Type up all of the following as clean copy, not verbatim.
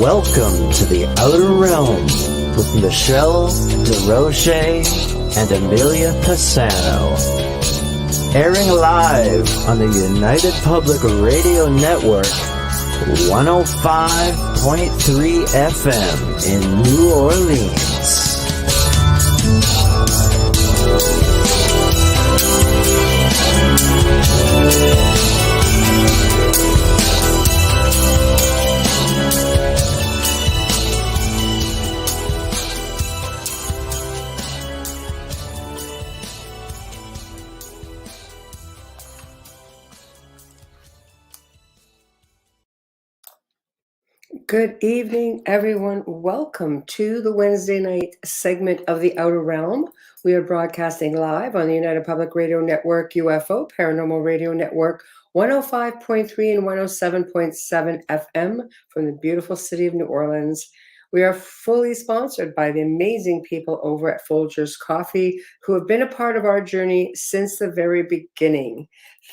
Welcome to the Outer Realm with Michelle Desrochers and Amelia Pisano. Airing live on the United Public Radio Network, 105.3 FM in New Orleans. Good evening, everyone. Welcome to the Wednesday night segment of The Outer Realm. We are broadcasting live on the United Public Radio Network, UFO, Paranormal Radio Network, 105.3 and 107.7 FM from the beautiful city of New Orleans. We are fully sponsored by the amazing people over at Folgers Coffee who have been a part of our journey since the very beginning.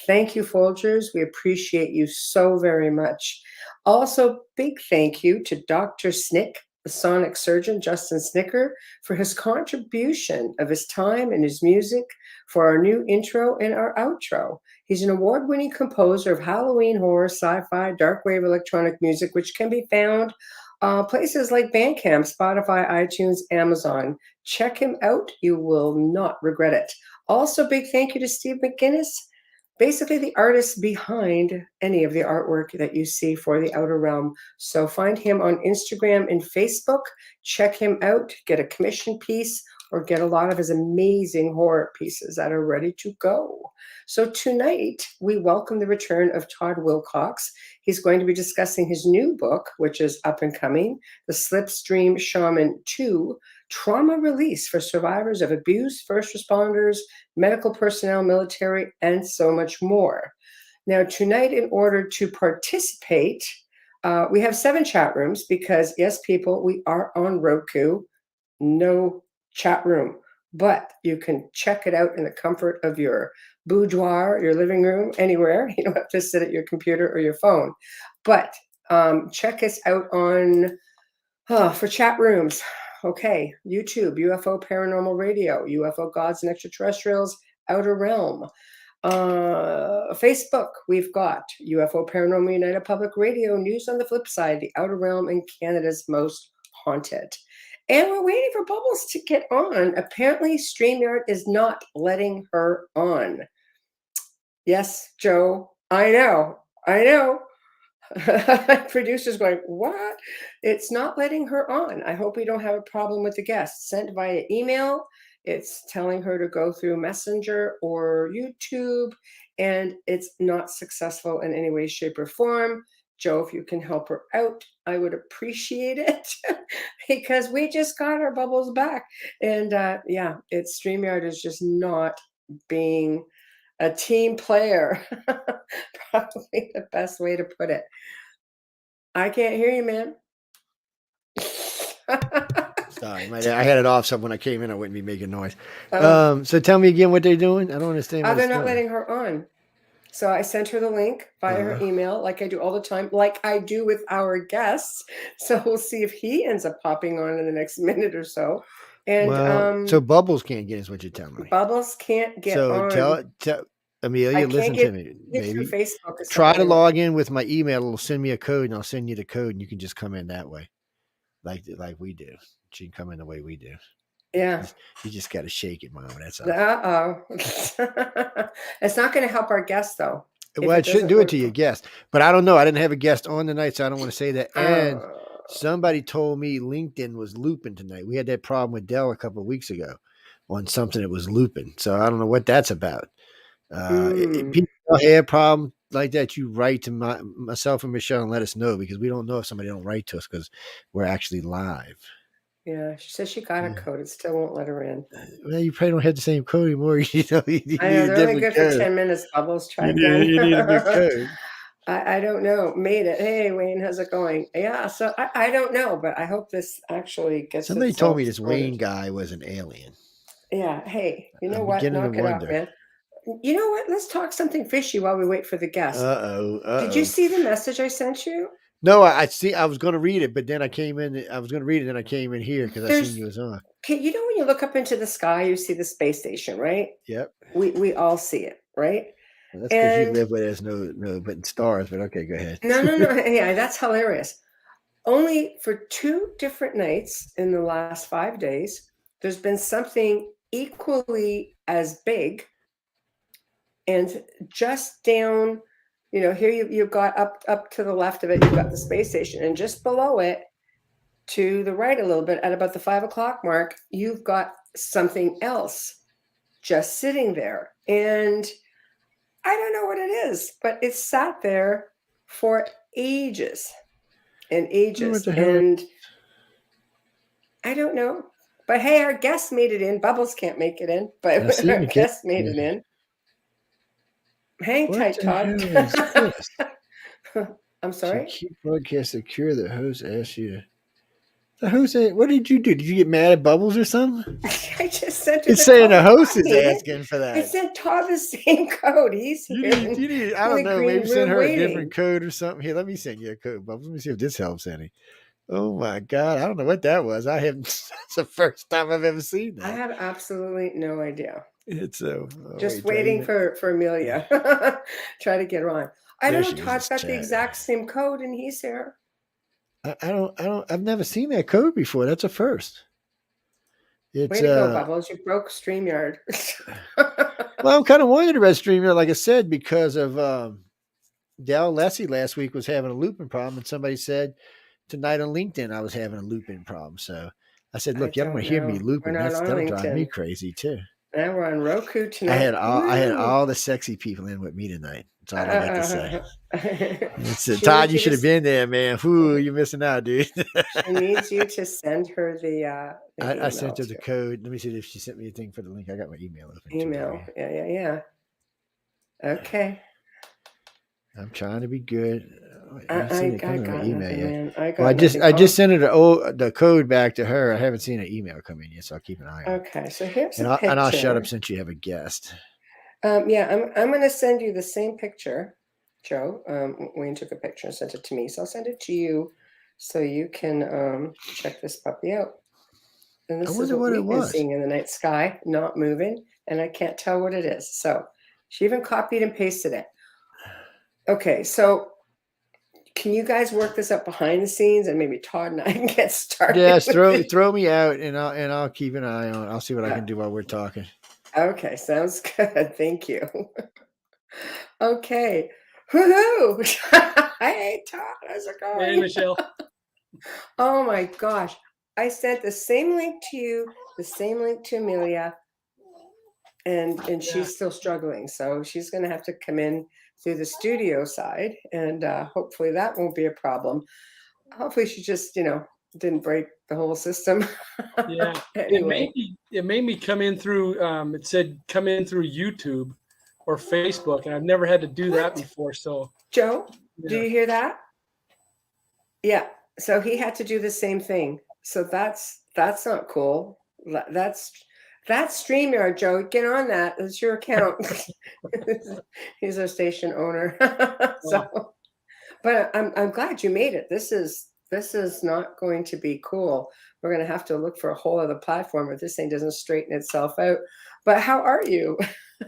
Thank you, Folgers. We appreciate you so very much. Also, big thank you to Dr. Snick, the sonic surgeon, Justin Snicker, for his contribution of his time and his music for our new intro and our outro. He's an award-winning composer of Halloween horror, sci-fi, dark wave electronic music, which can be found places like Bandcamp, Spotify, iTunes, Amazon. Check him out. You will not regret it. Also, big thank you to Steve McGinnis, basically the artist behind any of the artwork that you see for The Outer Realm. So find him on Instagram and Facebook. Check him out. Get a commission piece or get a lot of his amazing horror pieces that are ready to go. So tonight, we welcome the return of Todd Wilcox. He's going to be discussing his new book, which is up and coming, The Slipstream Shaman 2, Trauma Release for Survivors of Abuse, First Responders, Medical Personnel, Military, and so much more. Now, tonight, in order to participate, we have 7 chat rooms because, yes, people, we are on Roku. No chat room, but you can check it out in the comfort of your boudoir, your living room, anywhere. You don't have to sit at your computer or your phone. But check us out on, for chat rooms. Okay, YouTube, UFO Paranormal Radio, UFO Gods and Extraterrestrials, Outer Realm. Facebook, we've got UFO Paranormal United Public Radio, News on the Flip Side, The Outer Realm, and Canada's Most Haunted. And we're waiting for Bubbles to get on. Apparently, StreamYard is not letting her on. Yes, Joe, I know. Producer's going, what? It's not letting her on. I hope we don't have a problem with the guests. Sent via email. It's telling her to go through Messenger or YouTube, and it's not successful in any way, shape, or form. Joe, if you can help her out, I would appreciate it because we just got our Bubbles back. And yeah, StreamYard is just not being a team player. Probably the best way to put it. I can't hear you, man. Sorry, I had it off, so when I came in, I wouldn't be making noise. So tell me again what they're doing. I don't understand. They're not letting her on. So I sent her the link via her email, like I do all the time, like I do with our guests. So we'll see if he ends up popping on in the next minute or so. And so Bubbles can't get, is what you're telling me. Bubbles can't get on. So tell Amelia, listen to me, baby. Facebook try to log in with my email. It'll send me a code, and I'll send you the code, and you can just come in that way, like we do. She can come in the way we do. Yeah. You just got to shake it, Mom. That's all. Uh-oh. It's not going to help our guest, though. Well, it shouldn't do it to your guest. But I don't know. I didn't have a guest on tonight, so I don't want to say that. And somebody told me LinkedIn was looping tonight. We had that problem with Dell a couple of weeks ago on something that was looping. So I don't know what that's about. If people have a problem like that, you write to myself and Michelle and let us know, because we don't know if somebody don't write to us because we're actually live. Yeah, she says she got a code. It still won't let her in. Well, you probably don't have the same code anymore. You I know, they're only good for 10 minutes, Bubbles. Try again. You need a new code. I don't know. Made it. Hey, Wayne, how's it going? Yeah, so I don't know, but I hope this actually gets Somebody told me this Wayne guy was an alien. Yeah, hey, you know what? Knock it out, man. You know what? Let's talk something fishy while we wait for the guest. Uh-oh. Did you see the message I sent you? No, I see. I was going to read it, but then I came in. I was going to read it, then I came in here because I seen There's, you was on. you know, when you look up into the sky, you see the space station, right? Yep. We all see it, right? Well, that's because you And live where there's no but stars. But okay, go ahead. no, yeah, that's hilarious. Only for 2 different nights in the last 5 days, there's been something equally as big, and just down, you know, here you've got up to the left of it, you've got the space station, and just below it, to the right a little bit, at about the 5 o'clock mark, you've got something else just sitting there. And I don't know what it is, but it's sat there for ages and What ages. the hell? And I don't know. But hey, our guest made it in. Bubbles can't make it in, I but seen our the cat. guest made it in. Hang What tight, the Todd. hell is this? I'm To sorry? keep broadcast secure, the host asked you to. The host, what did you do? Did you get mad at Bubbles or something? I just sent her It's the saying code. the host Todd is made it. asking for I that. sent Todd the same code. He's here I in don't the know. green Maybe send room her a waiting. different code or something. Here, let me send you a code, Bubbles. Let me see if this helps any. Oh my God. I don't know what that was. I haven't, that's the first time I've ever seen I that. have absolutely no idea. It's Just wait, waiting for Amelia. Try to get her on. I there don't know. she is. Todd's got the Chat. exact same code, and he's here. I've never seen that code before. That's a first. It's Way to go, Bubbles! You broke StreamYard. well, I'm kind of wondering about StreamYard, like I said, because of Dal Lessie last week was having a looping problem, and somebody said tonight on LinkedIn I was having a looping problem. So I said, I "Look, you don't want don't to hear me know. We're looping. not on That'll drive me LinkedIn. crazy too." Now we're on Roku tonight. I had Woo! all the sexy people in with me tonight. That's all I got to say. She Todd, needs you you should have to. been there, man. Whoo, you're missing out, dude. She needs you to send her the I email sent her the too. code. Let me see if she sent me a thing for the link. I got my email open too. Email. Yeah. Okay. I'm trying to be good. I It come in my got email nothing, yet? man. I Well, got nothing. I just sent her the code back to her. I haven't seen an email come in yet, so I'll keep an eye on it. Okay, so here's And a picture. I'll shut up since you have a guest. Yeah, I'm going to send you the same picture, Joe. Wayne took a picture and sent it to me, so I'll send it to you so you can check this puppy out. And this is what we've been seeing in the night sky, not moving, and I can't tell what it is. So she even copied and pasted it. Okay, so can you guys work this up behind the scenes, and maybe Todd and I can get started? Yes, throw me out, and I'll keep an eye on. I'll see what I can do while we're talking. Okay, sounds good. Thank you. Okay. Woohoo! Hey, Todd, how's it going? Hey, Michelle. Oh my gosh. I sent the same link to you, the same link to Amelia, and she's still struggling. So she's going to have to come in through the studio side, and hopefully that won't be a problem. Hopefully she just, didn't break the whole system. Yeah. Anyway. It made me come in through, it said come in through YouTube or Facebook, and I've never had to do that before. So, Joe, do you hear that? Yeah. So he had to do the same thing. So that's not cool. That's StreamYard, Joe. Get on that. It's your account. He's our station owner. So, but I'm glad you made it. This is not going to be cool. We're going to have to look for a whole other platform if this thing doesn't straighten itself out. But how are you?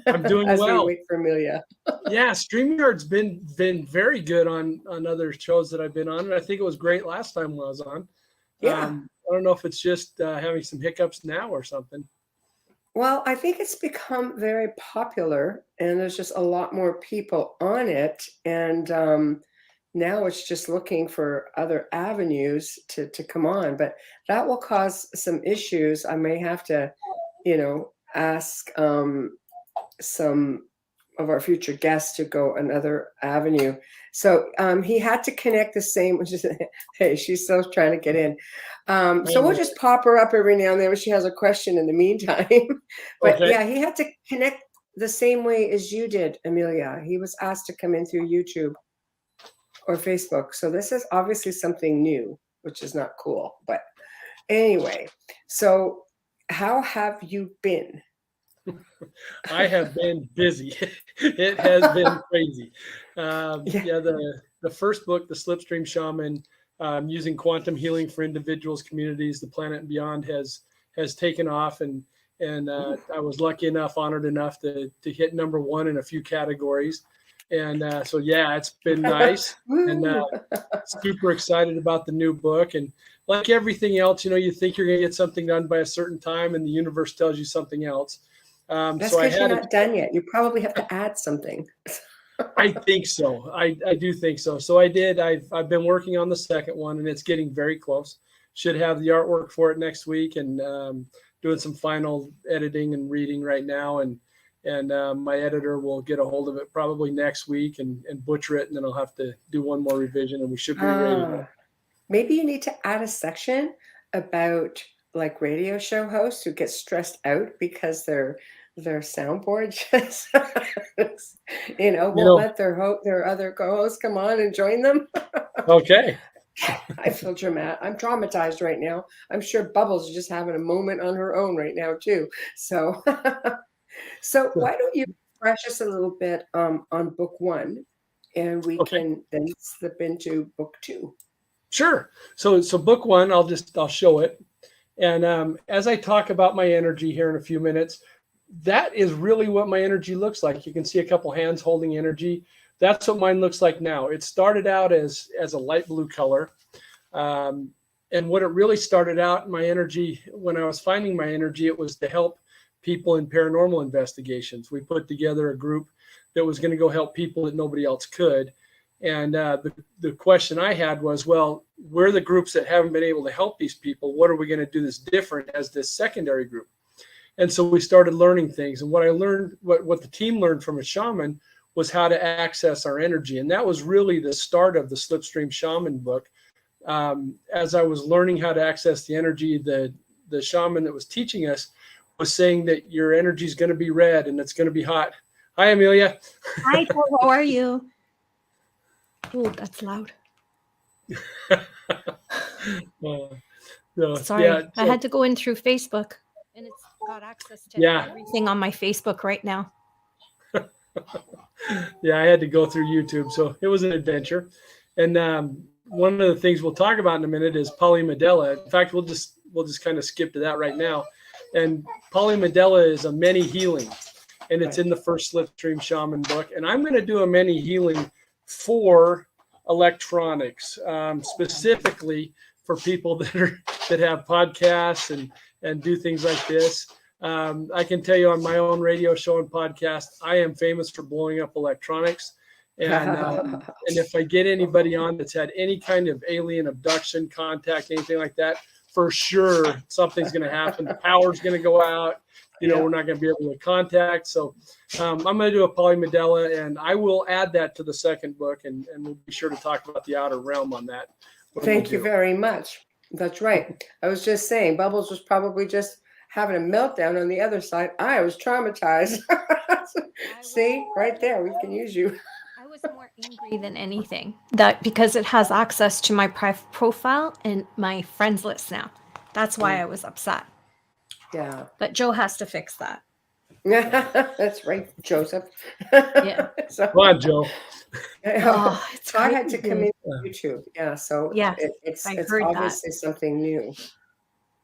I'm doing as well. we wait for Amelia. Yeah, StreamYard's been very good on other shows that I've been on, and I think it was great last time when I was on. Yeah. I don't know if it's just having some hiccups now or something. Well, I think it's become very popular, and there's just a lot more people on it, and now it's just looking for other avenues to come on. But that will cause some issues. I may have to, ask some of our future guests to go another avenue. So he had to connect the same, which is, hey, she's still trying to get in. So we'll just pop her up every now and then when she has a question in the meantime. But Okay. yeah, he had to connect the same way as you did, Amelia. He was asked to come in through YouTube or Facebook. So this is obviously something new, which is not cool. But anyway, so how have you been? I have been busy. It has been crazy. The the first book, The Slipstream Shaman, using quantum healing for individuals, communities, the planet and beyond, has taken off, and I was lucky enough, honored enough to hit #1 in a few categories, and so yeah, it's been nice, and super excited about the new book. And like everything else, you think you're going to get something done by a certain time, and the universe tells you something else. That's So because you're not done yet. You probably have to add something. I think so. I do think so. So I did. I've been working on the second one, and it's getting very close. Should have the artwork for it next week, and doing some final editing and reading right now. And my editor will get a hold of it probably next week and butcher it, and then I'll have to do one more revision, and we should be ready. Maybe you need to add a section about like radio show hosts who get stressed out because their soundboard just won't let their other co-hosts come on and join them. Okay. I feel dramatic. I'm traumatized right now. I'm sure Bubbles is just having a moment on her own right now too. So why don't you refresh us a little bit on book 1, and we can then slip into book 2. Sure. So book 1, I'll show it. And as I talk about my energy here in a few minutes, that is really what my energy looks like. You can see a couple hands holding energy. That's what mine looks like now. It started out as a light blue color. And what it really started out, my energy, when I was finding my energy, it was to help people in paranormal investigations. We put together a group that was going to go help people that nobody else could. And the question I had was, well, we're the groups that haven't been able to help these people. What are we going to do that's different as this secondary group? And so we started learning things. And what I learned, what the team learned from a shaman, was how to access our energy. And that was really the start of the Slipstream Shaman book. As I was learning how to access the energy, the shaman that was teaching us was saying that your energy is going to be red and it's going to be hot. Hi, Amelia. Hi, how are you? Oh, that's loud. Sorry, yeah, I had to go in through Facebook, and it's got access to everything on my Facebook right now. Yeah, I had to go through YouTube, so it was an adventure. And one of the things we'll talk about in a minute is polymedella. In fact, we'll just kind of skip to that right now. And polymedella is a many healing, and it's in the first Slipstream Shaman book. And I'm going to do a many healing for electronics, specifically for people that have podcasts and do things like this. I can tell you on my own radio show and podcast, I am famous for blowing up electronics. And if I get anybody on that's had any kind of alien abduction, contact, anything like that, for sure something's going to happen. The power's going to go out. We're not going to be able to contact. So I'm going to do a polymedella, and I will add that to the second book, and we'll be sure to talk about the outer realm on that. Thank you very much. That's right. I was just saying, Bubbles was probably just having a meltdown on the other side. I was traumatized. See, right there, we can use you. I was more angry than anything, that because it has access to my profile and my friends list now. That's why I was upset. Yeah. But Joe has to fix that. That's right, Joseph. Yeah. So, come on, Joe. So I had to come in YouTube. Yeah. So it's obviously something new.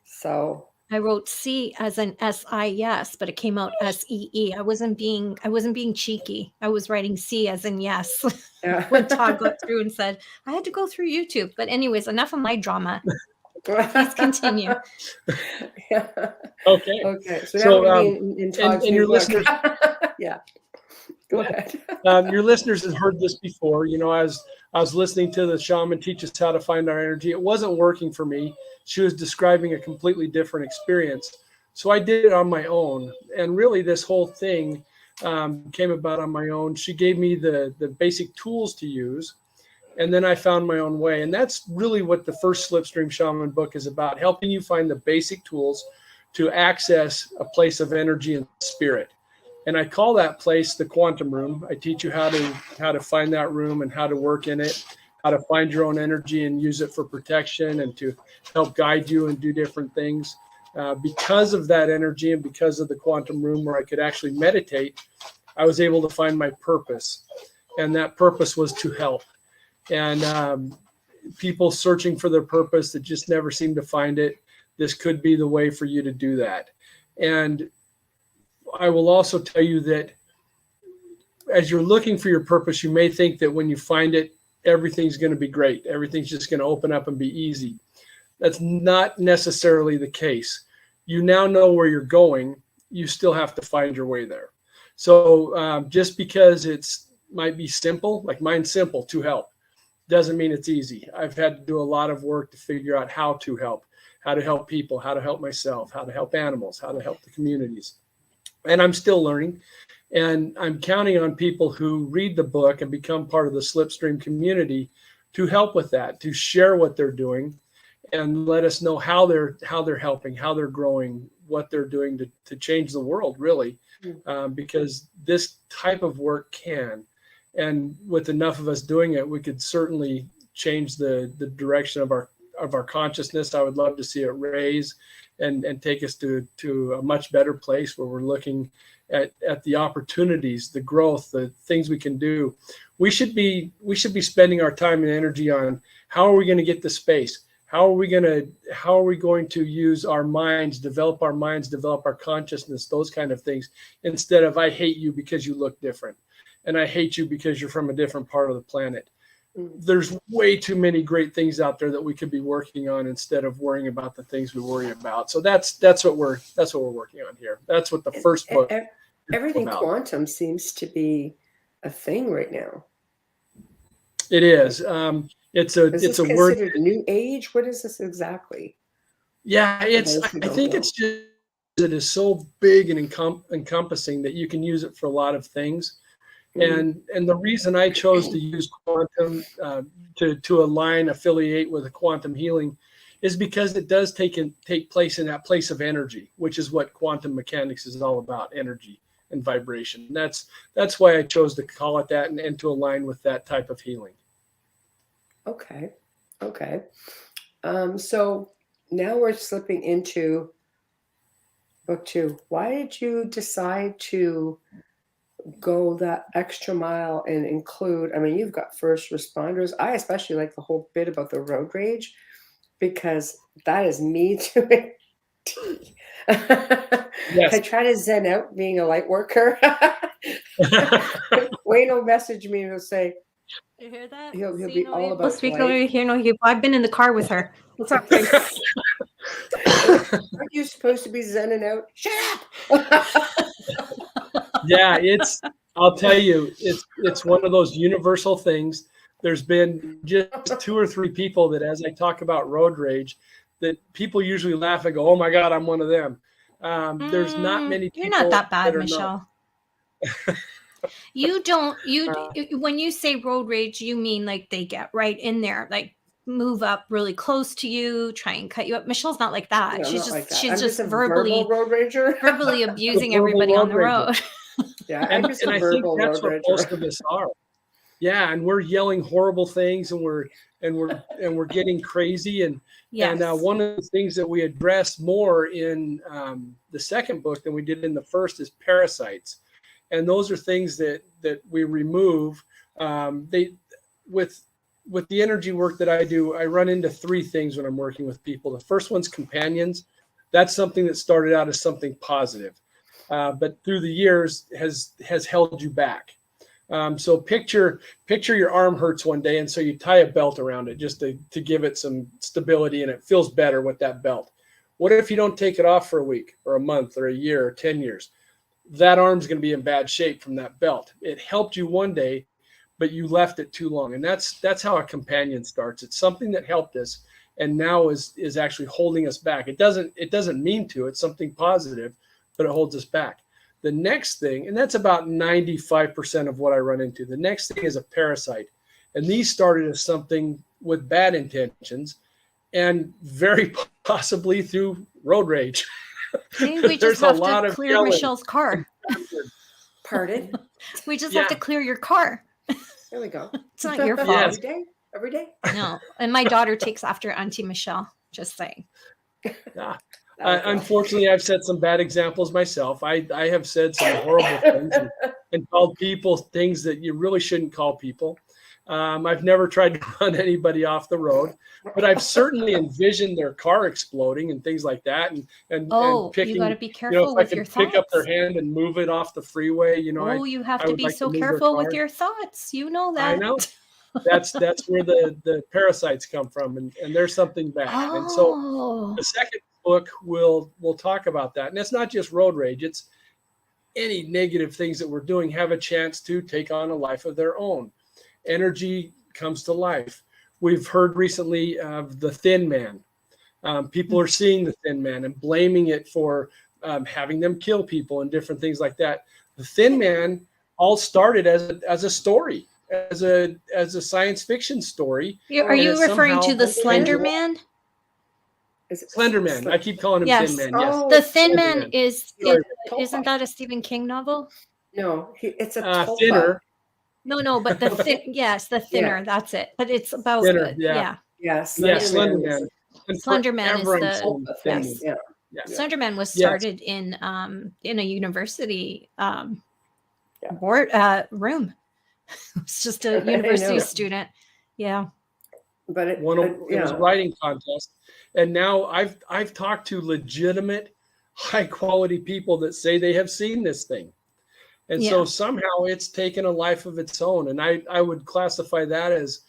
So I wrote C as an SIS, but it came out SEE. I wasn't being cheeky. I was writing C as in yes. When Todd got through and said, I had to go through YouTube. But anyways, enough of my drama. Please continue. Yeah. Okay. So now in Todd's and your listeners, yeah. Go ahead. Your listeners have heard this before. As I was listening to the shaman teach us how to find our energy, it wasn't working for me. She was describing a completely different experience. So I did it on my own. And really this whole thing came about on my own. She gave me the basic tools to use. And then I found my own way. And that's really what the first Slipstream Shaman book is about, helping you find the basic tools to access a place of energy and spirit. And I call that place the quantum room. I teach you how to find that room and how to work in it, how to find your own energy and use it for protection and to help guide you and do different things. Because of that energy and because of the quantum room where I could actually meditate, I was able to find my purpose. And that purpose was to help. and people searching for their purpose that just never seem to find it. This could be the way for you to do that. And I will also tell you that as you're looking for your purpose, you may think that when you find it, everything's going to be great. Everything's just going to open up and be easy. That's not necessarily the case. You now know where you're going. You still have to find your way there. So just because it's might be simple, like mine's simple, to help, doesn't mean it's easy. I've had to do a lot of work to figure out how to help people, how to help myself, how to help animals, how to help the communities. And I'm still learning. And I'm counting on people who read the book and become part of the Slipstream community to help with that, to share what they're doing and let us know how they're helping, how they're growing, what they're doing to change the world, really, because this type of work can. And with enough of us doing it, we could certainly change the direction of our consciousness. I would love to see it raise and take us to a much better place where we're looking at the opportunities, the growth, the things we can do. We should be spending our time and energy on how are we going to get the space? How are we going to use our minds, develop our consciousness, those kind of things, instead of I hate you because you look different and I hate you because you're from a different part of the planet. There's way too many great things out there that we could be working on instead of worrying about the things we worry about. So that's what we're working on here. That's what the first book. Everything quantum seems to be a thing right now. It is. It's a word. New age. What is this exactly? Yeah, I think it's just it is so big and encompassing that you can use it for a lot of things. And the reason I chose to use quantum to affiliate with a quantum healing is because it does take place in that place of energy, which is what quantum mechanics is all about, energy and vibration. That's why I chose to call it that and to align with that type of healing. Okay. So now we're slipping into book 2. Why did you decide to go that extra mile and include, I mean, you've got first responders. I especially like the whole bit about the road rage because that is me to a T. Yes. I try to zen out being a light worker. Wayne will message me and he'll say, you hear that? He'll be all about speak over here. No, I've been in the car with her. What's up? Aren't you supposed to be zenning out? Shut up! Yeah, I'll tell you, it's one of those universal things. There's been just 2 or 3 people that, as I talk about road rage, that people usually laugh and go, "Oh my God, I'm one of them." There's not many people. You're not that bad, Michelle. You don't. When you say road rage, you mean like they get right in there, like move up really close to you, try and cut you up. Michelle's not like that. No, she's she's just verbal road rager, verbally abusing everybody on the road. Yeah, and I think that's what most of us are. Yeah, and we're yelling horrible things, and we're getting crazy, and yes. And one of the things that we address more in the second book than we did in the first is parasites, and those are things that we remove. With the energy work that I do, I run into 3 things when I'm working with people. The first one's companions. That's something that started out as something positive, but through the years has held you back. So picture your arm hurts one day, and so you tie a belt around it just to give it some stability, and it feels better with that belt. What if you don't take it off for a week or a month or a year or 10 years? That arm's going to be in bad shape from that belt. It helped you one day, but you left it too long. And that's how a companion starts. It's something that helped us and now is actually holding us back. It doesn't mean to. It's something positive, but it holds us back. The next thing, and that's about 95% of what I run into, the next thing is a parasite. And these started as something with bad intentions and very possibly through road rage. See, we just have to clear Michelle's car. Pardon? We just have to clear your car. There we go. It's not your fault. Yes. Every day? No. And my daughter takes after Auntie Michelle. Just saying. Yeah. Unfortunately, I've set some bad examples myself. I have said some horrible things and called people things that you really shouldn't call people. I've never tried to run anybody off the road, but I've certainly envisioned their car exploding and things like that. And picking, you got to be if careful I with your could pick up their thoughts. hand and move it off the freeway, You have I to would be like so to move their careful with car. your thoughts. You know I that. know. That's where the parasites come from, and there's something bad. And so Oh, the second book will talk about that. And it's not just road rage, it's any negative things that we're doing have a chance to take on a life of their own. Energy comes to life. We've heard recently of the Thin Man. People are seeing the Thin Man and blaming it for having them kill people and different things like that. The Thin Man all started as a story, as a science fiction story. are and you it referring to somehow the Slender came Man? Is it Slender Man. I keep calling him Yes. Thin Man. Yes. Oh, The Thin Slender Man is Sorry. isn't that a Stephen King novel? No, it's a tulpa. Thinner. No, but the yes, the thinner. That's it. But it's about Thinner, yeah. Yeah, Slender Man. And Slender Man is forever I'm the saying Thin yes. Man. Yeah. Slender Man was Yes. started in a university board room. It's just a university know. student. Yeah. But it was a writing contest, and now I've talked to legitimate, high quality people that say they have seen this thing, and so somehow it's taken a life of its own, and I would classify that as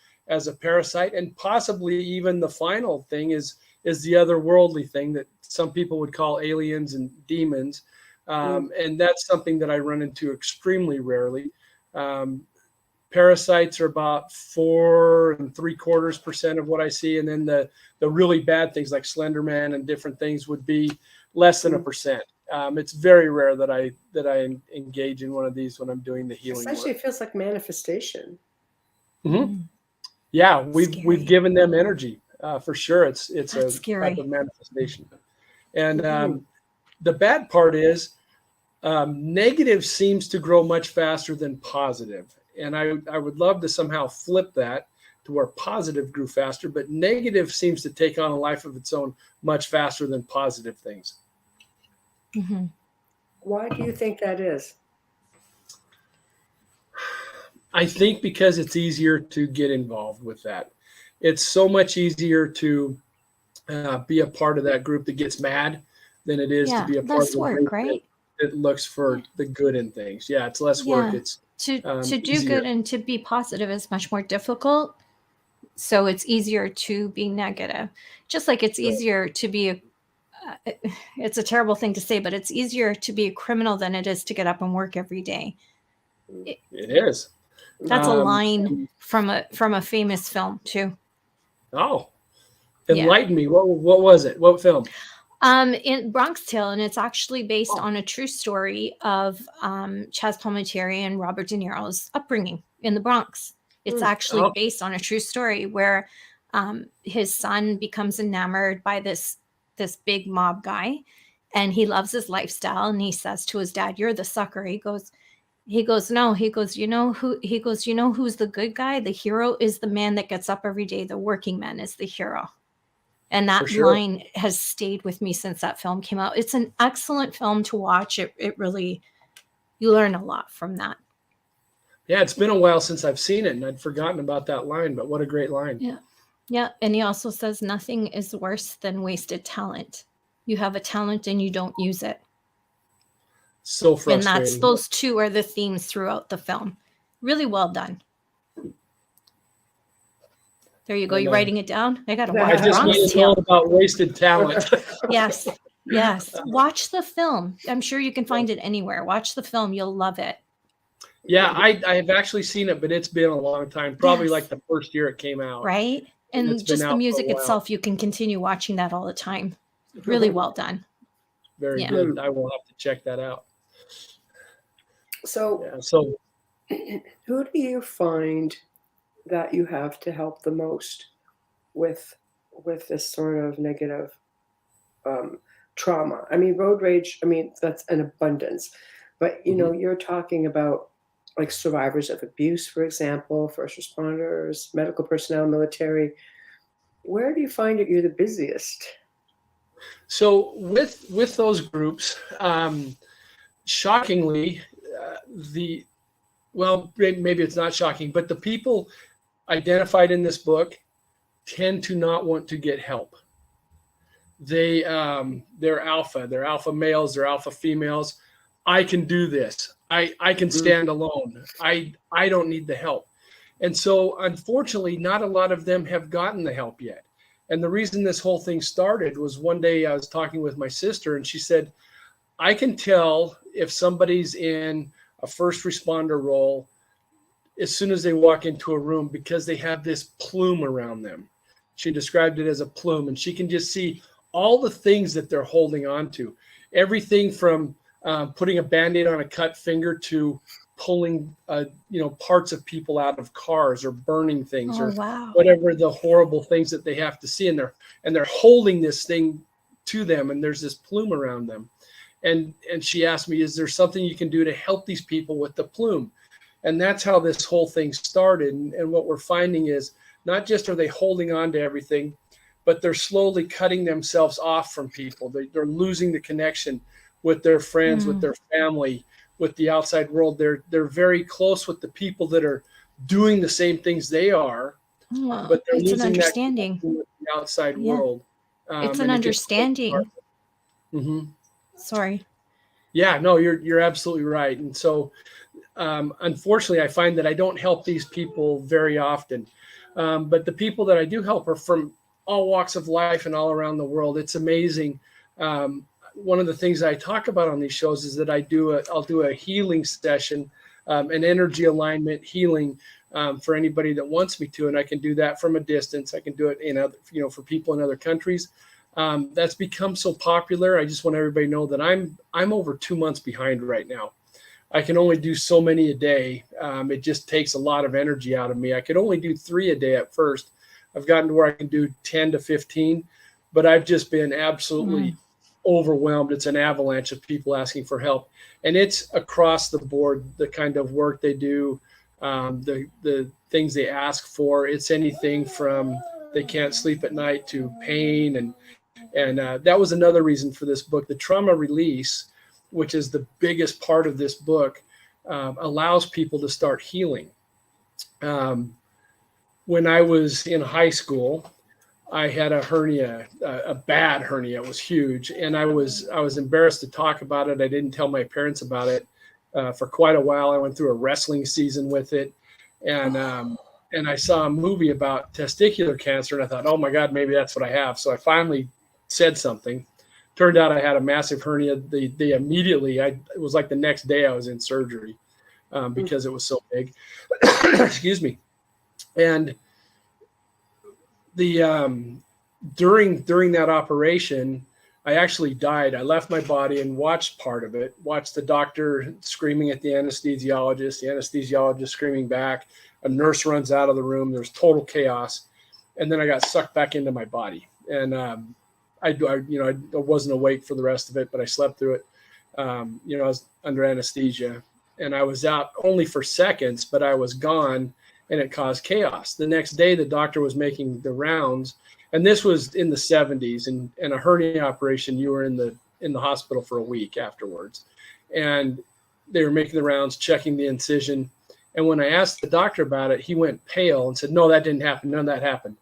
a parasite, and possibly even the final thing is the otherworldly thing that some people would call aliens and demons, and that's something that I run into extremely rarely. Parasites are about 4.75% of what I see, and then the really bad things like Slender Man and different things would be less than 1%. It's very rare that I engage in one of these when I'm doing the healing essentially work. it feels like manifestation. Mm-hmm. Yeah, we've given them energy for sure. It's That's a scary. type of manifestation, and the bad part is negative seems to grow much faster than positive. And I would love to somehow flip that to where positive grew faster, but negative seems to take on a life of its own much faster than positive things. Mm-hmm. Why do you think that is? I think because it's easier to get involved with that. It's so much easier to be a part of that group that gets mad than it is to be a part of the group that looks for the good in things. Yeah, it's less work. It's to do easier. good and to be positive is much more difficult. So it's easier to be negative. Just like it's easier to be it's a terrible thing to say, but it's easier to be a criminal than it is to get up and work every day. It is. That's a line from a famous film too. Oh, enlighten me. What was it? What film? In Bronx Tale, and it's actually based on a true story of Chaz Palminteri and Robert De Niro's upbringing in the Bronx. It's actually based on a true story where his son becomes enamored by this big mob guy, and he loves his lifestyle, and he says to his dad, "You're the sucker." He goes, "No." He goes, "You know who?" He goes, "You know who's the good guy? The hero is the man that gets up every day. The working man is the hero." And that line has stayed with me since that film came out. It's an excellent film to watch. It really, you learn a lot from that. Yeah, it's been a while since I've seen it, and I'd forgotten about that line, but what a great line. Yeah. Yeah. And he also says nothing is worse than wasted talent. You have a talent and you don't use it. So frustrating. And those two are the themes throughout the film. Really well done. There you go. You're writing it down. I got to watch. I just want to know about wasted talent. Yes. Watch the film. I'm sure you can find it anywhere. Watch the film. You'll love it. Yeah, I have actually seen it, but it's been a long time. Probably like the first year it came out. Right. And just the music itself, you can continue watching that all the time. Really well done. Very good. I will have to check that out. So who do you find that you have to help the most with this sort of negative trauma? I mean, road rage, that's an abundance, but you're talking about like survivors of abuse, for example, first responders, medical personnel, military. Where do you find that you're the busiest? So with those groups, shockingly, maybe it's not shocking, but the people identified in this book tend to not want to get help. They're alpha males, they're alpha females. I can do this. I can stand alone. I don't need the help. And so unfortunately, not a lot of them have gotten the help yet. And the reason this whole thing started was one day I was talking with my sister, and she said, I can tell if somebody's in a first responder role as soon as they walk into a room because they have this plume around them. She described it as a plume, and she can just see all the things that they're holding on to. Everything from putting a Band-Aid on a cut finger to pulling parts of people out of cars or burning things whatever the horrible things that they have to see, and they're holding this thing to them, and there's this plume around them. And she asked me, is there something you can do to help these people with the plume? And that's how this whole thing started. And what we're finding is not just are they holding on to everything, but they're slowly cutting themselves off from people. They're losing the connection with their friends, with their family, with the outside world. They're very close with the people that are doing the same things they are, but they're losing an understanding with the outside world. It's an understanding. Sorry. Yeah, no, you're absolutely right. And so, unfortunately, I find that I don't help these people very often. But the people that I do help are from all walks of life and all around the world. It's amazing. One of the things I talk about on these shows is that I'll do a healing session, an energy alignment healing for anybody that wants me to, and I can do that from a distance. I can do it in other, for people in other countries. That's become so popular. I just want everybody to know that I'm over 2 months behind right now. I can only do so many a day. It just takes a lot of energy out of me. I could only do 3 a day at first. I've gotten to where I can do 10 to 15, but I've just been absolutely overwhelmed. It's an avalanche of people asking for help, and it's across the board. The kind of work they do, the things they ask for. It's anything from they can't sleep at night to pain, and that was another reason for this book. The trauma release, which is the biggest part of this book, allows people to start healing. When I was in high school, I had a hernia, a bad hernia. It was huge, and I was embarrassed to talk about it. I didn't tell my parents about it for quite a while. I went through a wrestling season with it, and I saw a movie about testicular cancer, and I thought, oh my God, maybe that's what I have. So I finally said something. Turned out I had a massive hernia. They immediately, it was like the next day I was in surgery because it was so big. Excuse me. And during that operation, I actually died. I left my body and watched part of it, watched the doctor screaming at the anesthesiologist screaming back. A nurse runs out of the room. There's total chaos. And then I got sucked back into my body. And I wasn't awake for the rest of it, but I slept through it. I was under anesthesia, and I was out only for seconds, but I was gone, and it caused chaos. The next day, the doctor was making the rounds, and this was in the 70s, and a hernia operation, you were in the hospital for a week afterwards. And they were making the rounds, checking the incision. And when I asked the doctor about it, he went pale and said, no, that didn't happen. None of that happened.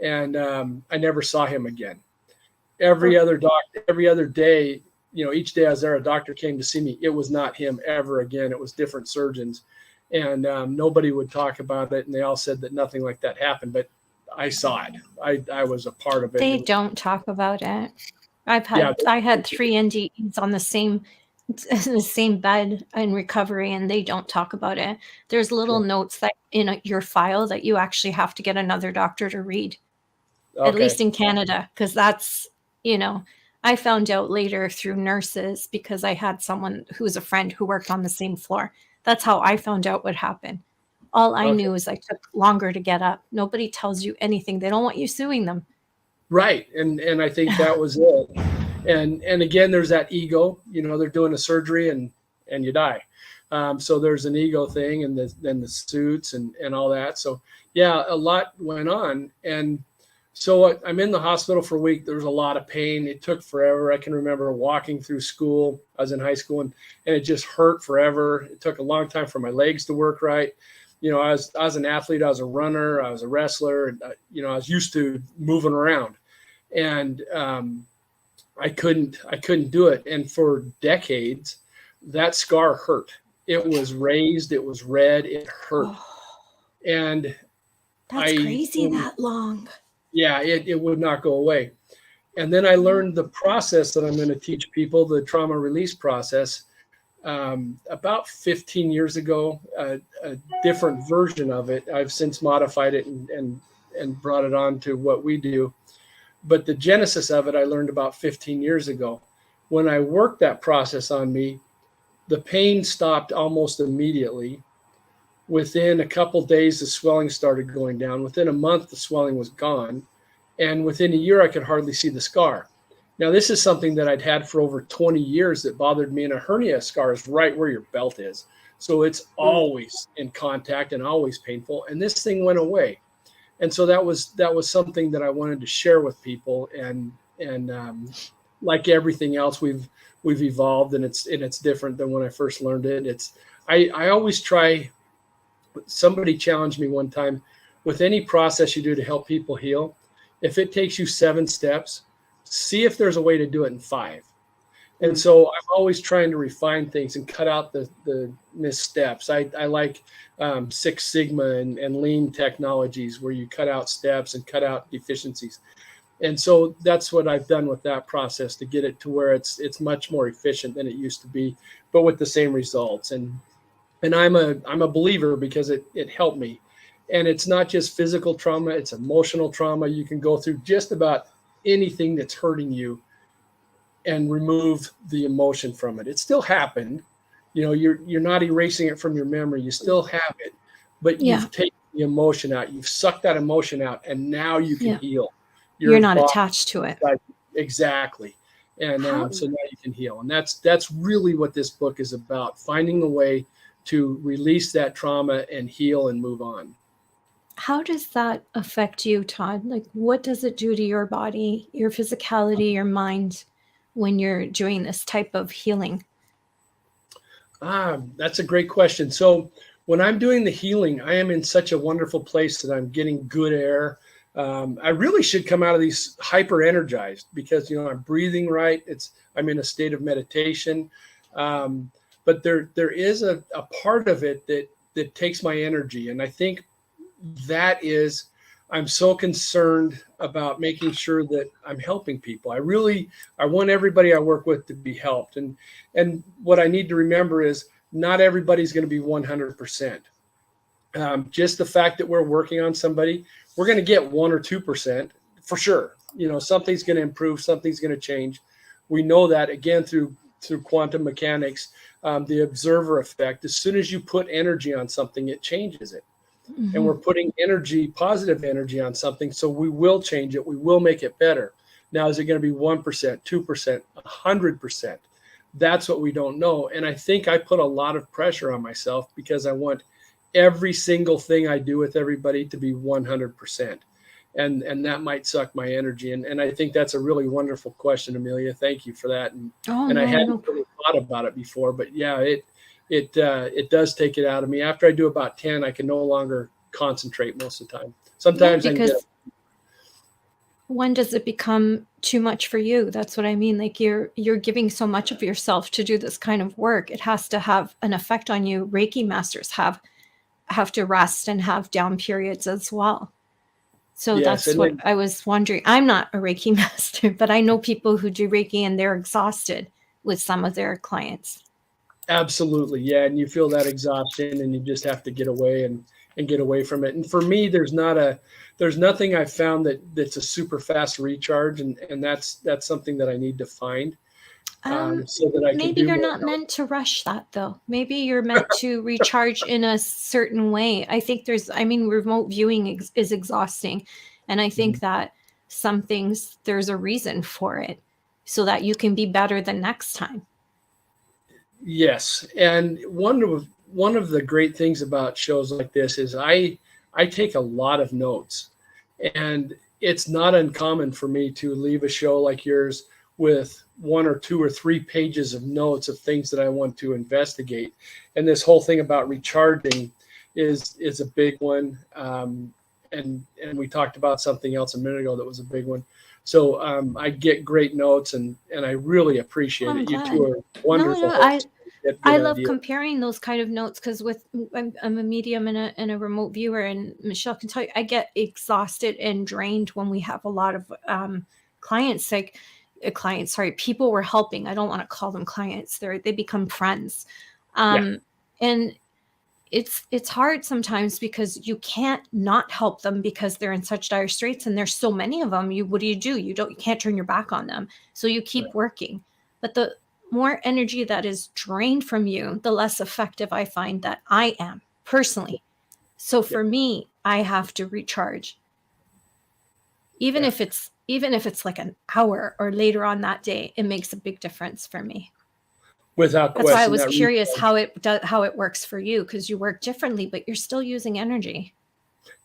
And I never saw him again. Every other day, each day I was there, a doctor came to see me. It was not him ever again. It was different surgeons. And nobody would talk about it. And they all said that nothing like that happened. But I saw it. I was a part of it. They don't talk about it. I had 3 NDEs on the same bed in recovery, and they don't talk about it. There's little notes that in your file that you actually have to get another doctor to read. Okay. At least in Canada, because that's, I found out later through nurses because I had someone who was a friend who worked on the same floor. That's how I found out what happened. All I knew is I took longer to get up. Nobody tells you anything. They don't want you suing them. Right. And I think that was it. And again, there's that ego, they're doing a surgery and you die. So there's an ego thing, and then the suits and all that. So yeah, a lot went on. And so I'm in the hospital for a week. There was a lot of pain. It took forever. I can remember walking through school. I was in high school, and it just hurt forever. It took a long time for my legs to work right. I was an athlete, I was a runner, I was a wrestler, and, I was used to moving around, and I couldn't do it. And for decades, that scar hurt. It was raised, it was red, it hurt. Oh, And that's crazy that long. Yeah, it would not go away. And then I learned the process that I'm going to teach people, the trauma release process, about 15 years ago, a different version of it. I've since modified it and brought it on to what we do. But the genesis of it, I learned about 15 years ago. When I worked that process on me, the pain stopped almost immediately. Within a couple days, the swelling started going down. Within a month, the swelling was gone. And within a year, I could hardly see the scar. Now, this is something that I'd had for over 20 years that bothered me. And a hernia scar is right where your belt is. So it's always in contact and always painful. And this thing went away. And so that was something that I wanted to share with people. And like everything else, we've evolved, and it's different than when I first learned it. I always try. Somebody challenged me one time, with any process you do to help people heal, if it takes you 7 steps, see if there's a way to do it in 5. And so I'm always trying to refine things and cut out the missteps. I like 6 Sigma and lean technologies where you cut out steps and cut out deficiencies. And so that's what I've done with that process to get it to where it's much more efficient than it used to be, but with the same results. And I'm a believer because it helped me. And it's not just physical trauma, it's emotional trauma. You can go through just about anything that's hurting you and remove the emotion from it. It still happened. You're not erasing it from your memory. You still have it, but you've taken the emotion out. You've sucked that emotion out, and now you can heal. You're not attached to it. Exactly. And so now you can heal. And that's really what this book is about, finding a way to release that trauma and heal and move on. How does that affect you, Todd? Like, what does it do to your body, your physicality, your mind when you're doing this type of healing? That's a great question. So when I'm doing the healing, I am in such a wonderful place that I'm getting good air. I really should come out of these hyper energized because, I'm breathing right. I'm in a state of meditation. But there is a part of it that takes my energy. And I think that is, I'm so concerned about making sure that I'm helping people. I want everybody I work with to be helped. And what I need to remember is not everybody's going to be 100%. Just the fact that we're working on somebody, we're going to get 1 or 2% for sure. Something's going to improve, something's going to change. We know that again through quantum mechanics, the observer effect. As soon as you put energy on something, it changes it. Mm-hmm. And we're putting positive energy on something. So we will change it. We will make it better. Now, is it going to be 1%, 2%, 100%? That's what we don't know. And I think I put a lot of pressure on myself because I want every single thing I do with everybody to be 100%. And that might suck my energy. And I think that's a really wonderful question, Amelia. Thank you for that. I hadn't really thought about it before, but yeah, it does take it out of me. After I do about 10, I can no longer concentrate most of the time. Sometimes when does it become too much for you? That's what I mean. Like you're giving so much of yourself to do this kind of work. It has to have an effect on you. Reiki masters have to rest and have down periods as well. So that's what I was wondering. I'm not a Reiki master, but I know people who do Reiki and they're exhausted with some of their clients. Absolutely. Yeah. And you feel that exhaustion and you just have to get away and get away from it. And for me, there's nothing I've found that's a super fast recharge. And that's something that I need to find. So that I can maybe you're not meant to rush that though. Maybe you're meant to recharge in a certain way. I think remote viewing is exhausting. And I think that some things, there's a reason for it so that you can be better the next time. Yes. And one of the great things about shows like this is I take a lot of notes, and it's not uncommon for me to leave a show like yours with 1 or 2 or 3 pages of notes of things that I want to investigate. And this whole thing about recharging is a big one. And we talked about something else a minute ago that was a big one. So I get great notes, and I really appreciate I'm it. You glad. two are wonderful hosts. I love comparing those kind of notes because I'm a medium and a remote viewer, and Michelle can tell you I get exhausted and drained when we have a lot of clients. Like people we're helping. I don't want to call them clients. They become friends, and it's hard sometimes because you can't not help them because they're in such dire straits, and there's so many of them. What do? You can't turn your back on them, so you keep working. But the more energy that is drained from you, the less effective I find that I am personally. So for me, I have to recharge. Even if it's like an hour or later on that day, it makes a big difference for me. Without question. That's why I was curious how it works for you, because you work differently, but you're still using energy.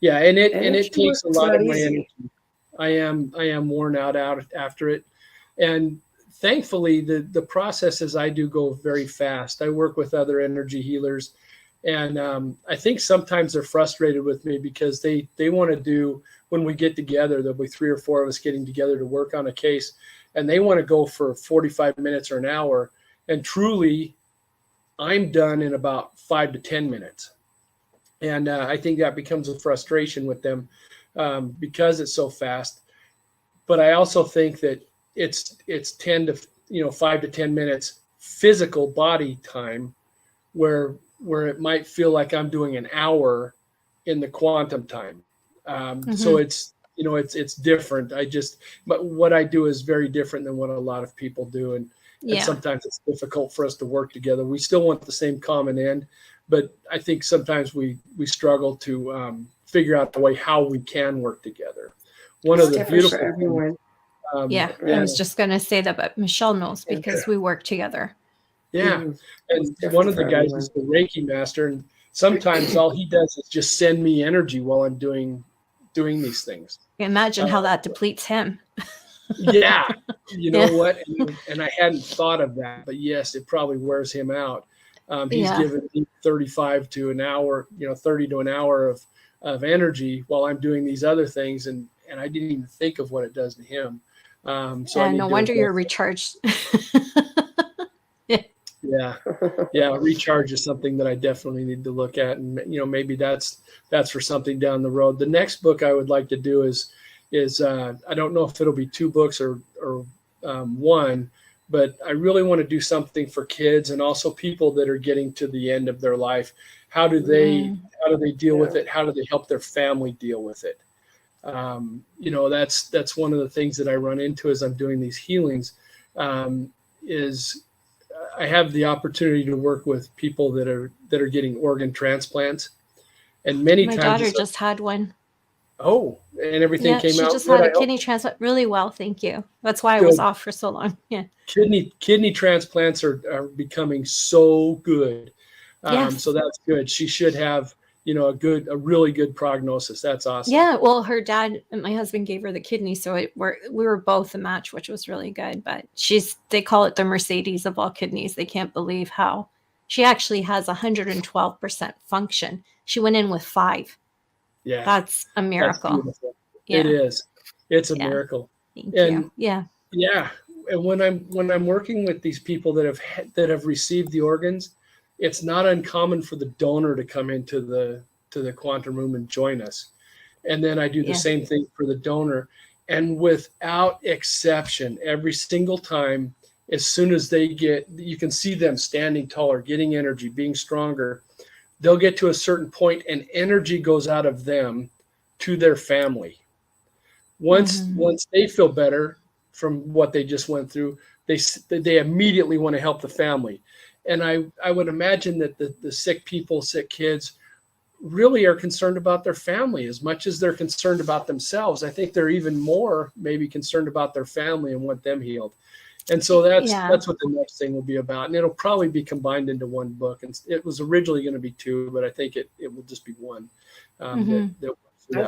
Yeah, and it takes a lot of my energy. I am worn out after it, and thankfully, the processes I do go very fast. I work with other energy healers, and I think sometimes they're frustrated with me because they want to do, when we get together, there'll be 3 or 4 of us getting together to work on a case, and they want to go for 45 minutes or an hour, and truly, I'm done in about 5 to 10 minutes. And I think that becomes a frustration with them because it's so fast. But I also think that it's 5 to 10 minutes physical body time where it might feel like I'm doing an hour in the quantum time. So it's different. But what I do is very different than what a lot of people do. And sometimes it's difficult for us to work together. We still want the same common end, but I think sometimes we struggle to figure out the way how we can work together. One of the beautiful for everyone. I was just going to say that, but Michelle knows because we work together. Yeah. And one of the guys is the Reiki master, and sometimes all he does is just send me energy while I'm doing these things. Imagine how that depletes him. Yeah. You know what? And I hadn't thought of that, but yes, it probably wears him out. He's given me 35 to an hour, 30 to an hour of energy while I'm doing these other things. And I didn't even think of what it does to him. So no wonder you're recharged. Yeah. Recharge is something that I definitely need to look at, and maybe that's for something down the road. The next book I would like to do is I don't know if it'll be 2 books or 1, but I really want to do something for kids and also people that are getting to the end of their life. How do they deal with it? How do they help their family deal with it? That's one of the things that I run into as I'm doing these healings. Is I have the opportunity to work with people that are getting organ transplants, and many times my daughter just had one. Oh, and everything came out. She just had a kidney transplant really well, thank you. That's why I was off for so long. Yeah, kidney transplants are becoming so good. So that's good. She should have a really good prognosis. That's awesome. Yeah, well, her dad and my husband gave her the kidney, so we were both a match, which was really good. But they call it the Mercedes of all kidneys. They can't believe how she actually has 112% function. She went in with 5. Yeah, that's a miracle. That's it is. It's a miracle. Thank you. Yeah. And when I'm working with these people that have received the organs, it's not uncommon for the donor to come into the quantum room and join us. And then I do the same thing for the donor. And without exception, every single time, as soon as you can see them standing taller, getting energy, being stronger, they'll get to a certain point and energy goes out of them to their family. Once they feel better from what they just went through, they immediately want to help the family. And I would imagine that the sick people, sick kids really are concerned about their family as much as they're concerned about themselves. I think they're even more maybe concerned about their family and want them healed. And so that's what the next thing will be about. And it'll probably be combined into 1 book. And it was originally going to be 2, but I think it will just be 1. I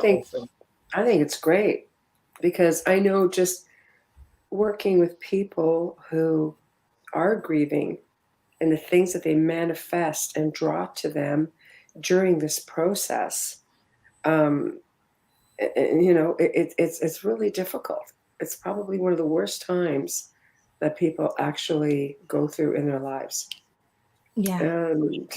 think it's great because I know just working with people who are grieving and the things that they manifest and draw to them during this process, and, you know, it's really difficult. It's probably one of the worst times that people actually go through in their lives. Yeah. And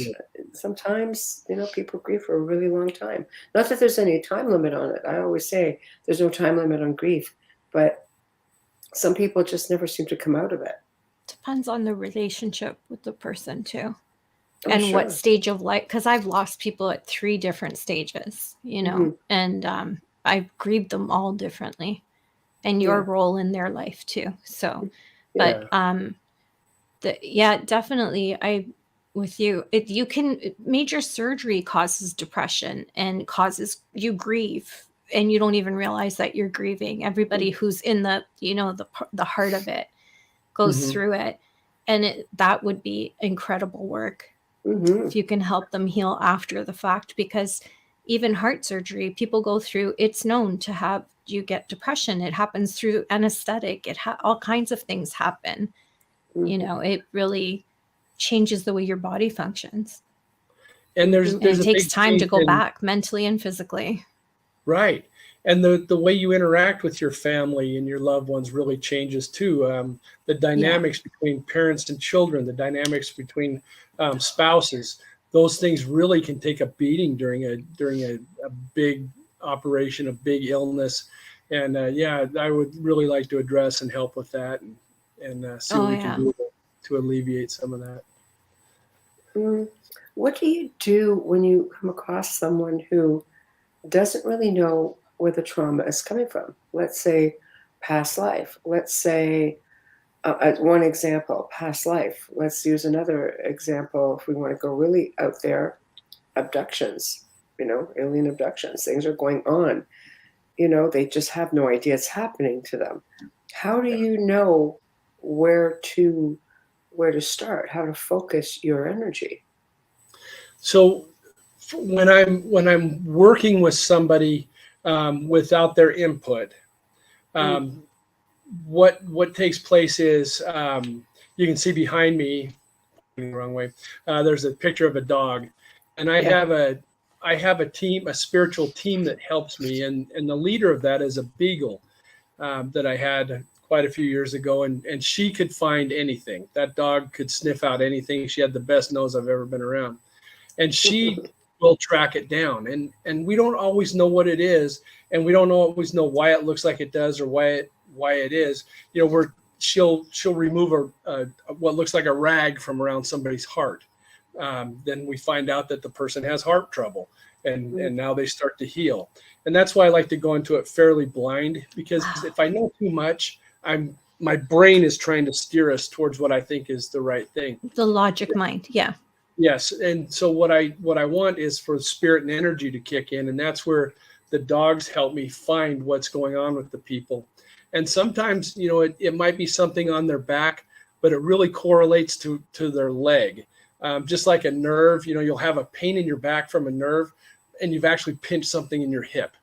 sometimes, you know, people grieve for a really long time. Not that there's any time limit on it. I always say there's no time limit on grief, but some people just never seem to come out of it. Depends on the relationship with the person too. Oh, And sure. what stage of life, because I've lost people at 3 different stages, you know, and I've grieved them all differently, and your role in their life too. So, but definitely, with you, major surgery causes depression and causes you grieve, and you don't even realize that you're grieving. Everybody who's in the, you know, the heart of it goes through it, and that would be incredible work if you can help them heal after the fact, because even heart surgery, people go through, it's known to have, you get depression. It happens through anesthetic. All kinds of things happen. You know, it really changes the way your body functions. And it takes time to go back mentally and physically. Right. And the way you interact with your family and your loved ones really changes too. The dynamics between parents and children, the dynamics between spouses, those things really can take a beating during a big operation, a big illness. And I would really like to address and help with that, and see what we can do to alleviate some of that. What do you do when you come across someone who doesn't really know where the trauma is coming from? Let's say past life. Let's say one example, past life. Let's use another example if we want to go really out there. Abductions, you know, alien abductions. Things are going on. You know, they just have no idea it's happening to them. How do you know where to start? How to focus your energy? So when I'm working with somebody without their input, what takes place is, you can see behind me, the wrong way, there's a picture of a dog, and I have a team, a spiritual team that helps me, and the leader of that is a beagle that I had quite a few years ago, and she could find anything. That dog could sniff out anything. She had the best nose I've ever been around, and she will track it down, and we don't always know what it is, and we don't always know why it looks like it does or why it is. You know, she'll remove what looks like a rag from around somebody's heart. Then we find out that the person has heart trouble, and now they start to heal. And that's why I like to go into it fairly blind, because if I know too much, my brain is trying to steer us towards what I think is the right thing. The logic mind, yeah. Yes, and so what I want is for spirit and energy to kick in, and that's where the dogs help me find what's going on with the people. And sometimes, you know, it might be something on their back, but it really correlates to their leg. Just like a nerve, you know, you'll have a pain in your back from a nerve, and you've actually pinched something in your hip.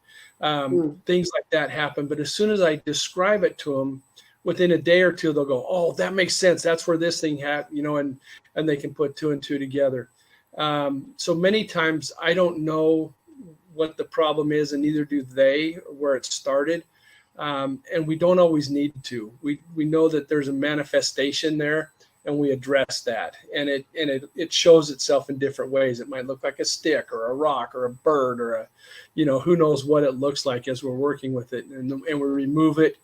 Things like that happen. But as soon as I describe it to them, within a day or two, they'll go, "Oh, that makes sense. That's where this thing happened," you know, and they can put 2 and 2 together. So many times I don't know what the problem is, and neither do they, or where it started. And we don't always need to. We know that there's a manifestation there, and we address that. And it shows itself in different ways. It might look like a stick or a rock or a bird or a, you know, who knows what it looks like as we're working with it. And we remove it,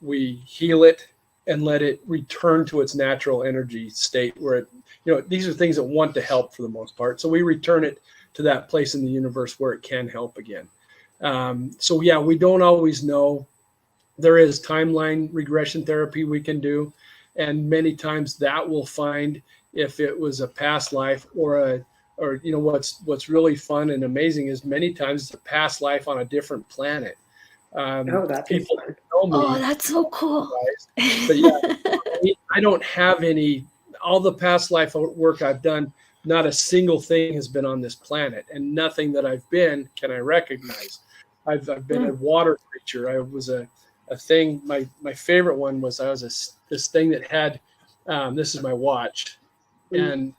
we heal it, and let it return to its natural energy state where it, you know, these are things that want to help for the most part. So we return it to that place in the universe where it can help again. So yeah, we don't always know. There is timeline regression therapy we can do, and many times that will find if it was a past life or you know, what's really fun and amazing is many times it's a past life on a different planet. That's people fun. know me. Oh, that's so cool. But yeah, I don't have all the past life work I've done, not a single thing has been on this planet, and nothing that I've been can I recognize. I've been a water creature. I was a thing. My favorite one was I was this thing that had, this is my watch, and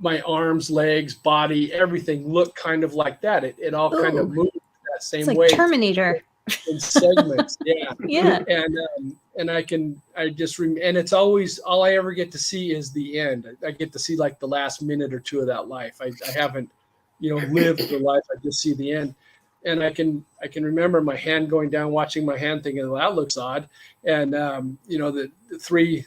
my arms, legs, body, everything looked kind of like that. It all kind of moved that same It's like way. Terminator. In segments. Yeah. Yeah. And and it's always, all I ever get to see is the end. I get to see like the last minute or two of that life. I haven't, lived the life. I just see the end. And I can remember my hand going down, watching my hand, thinking, well, that looks odd. And the three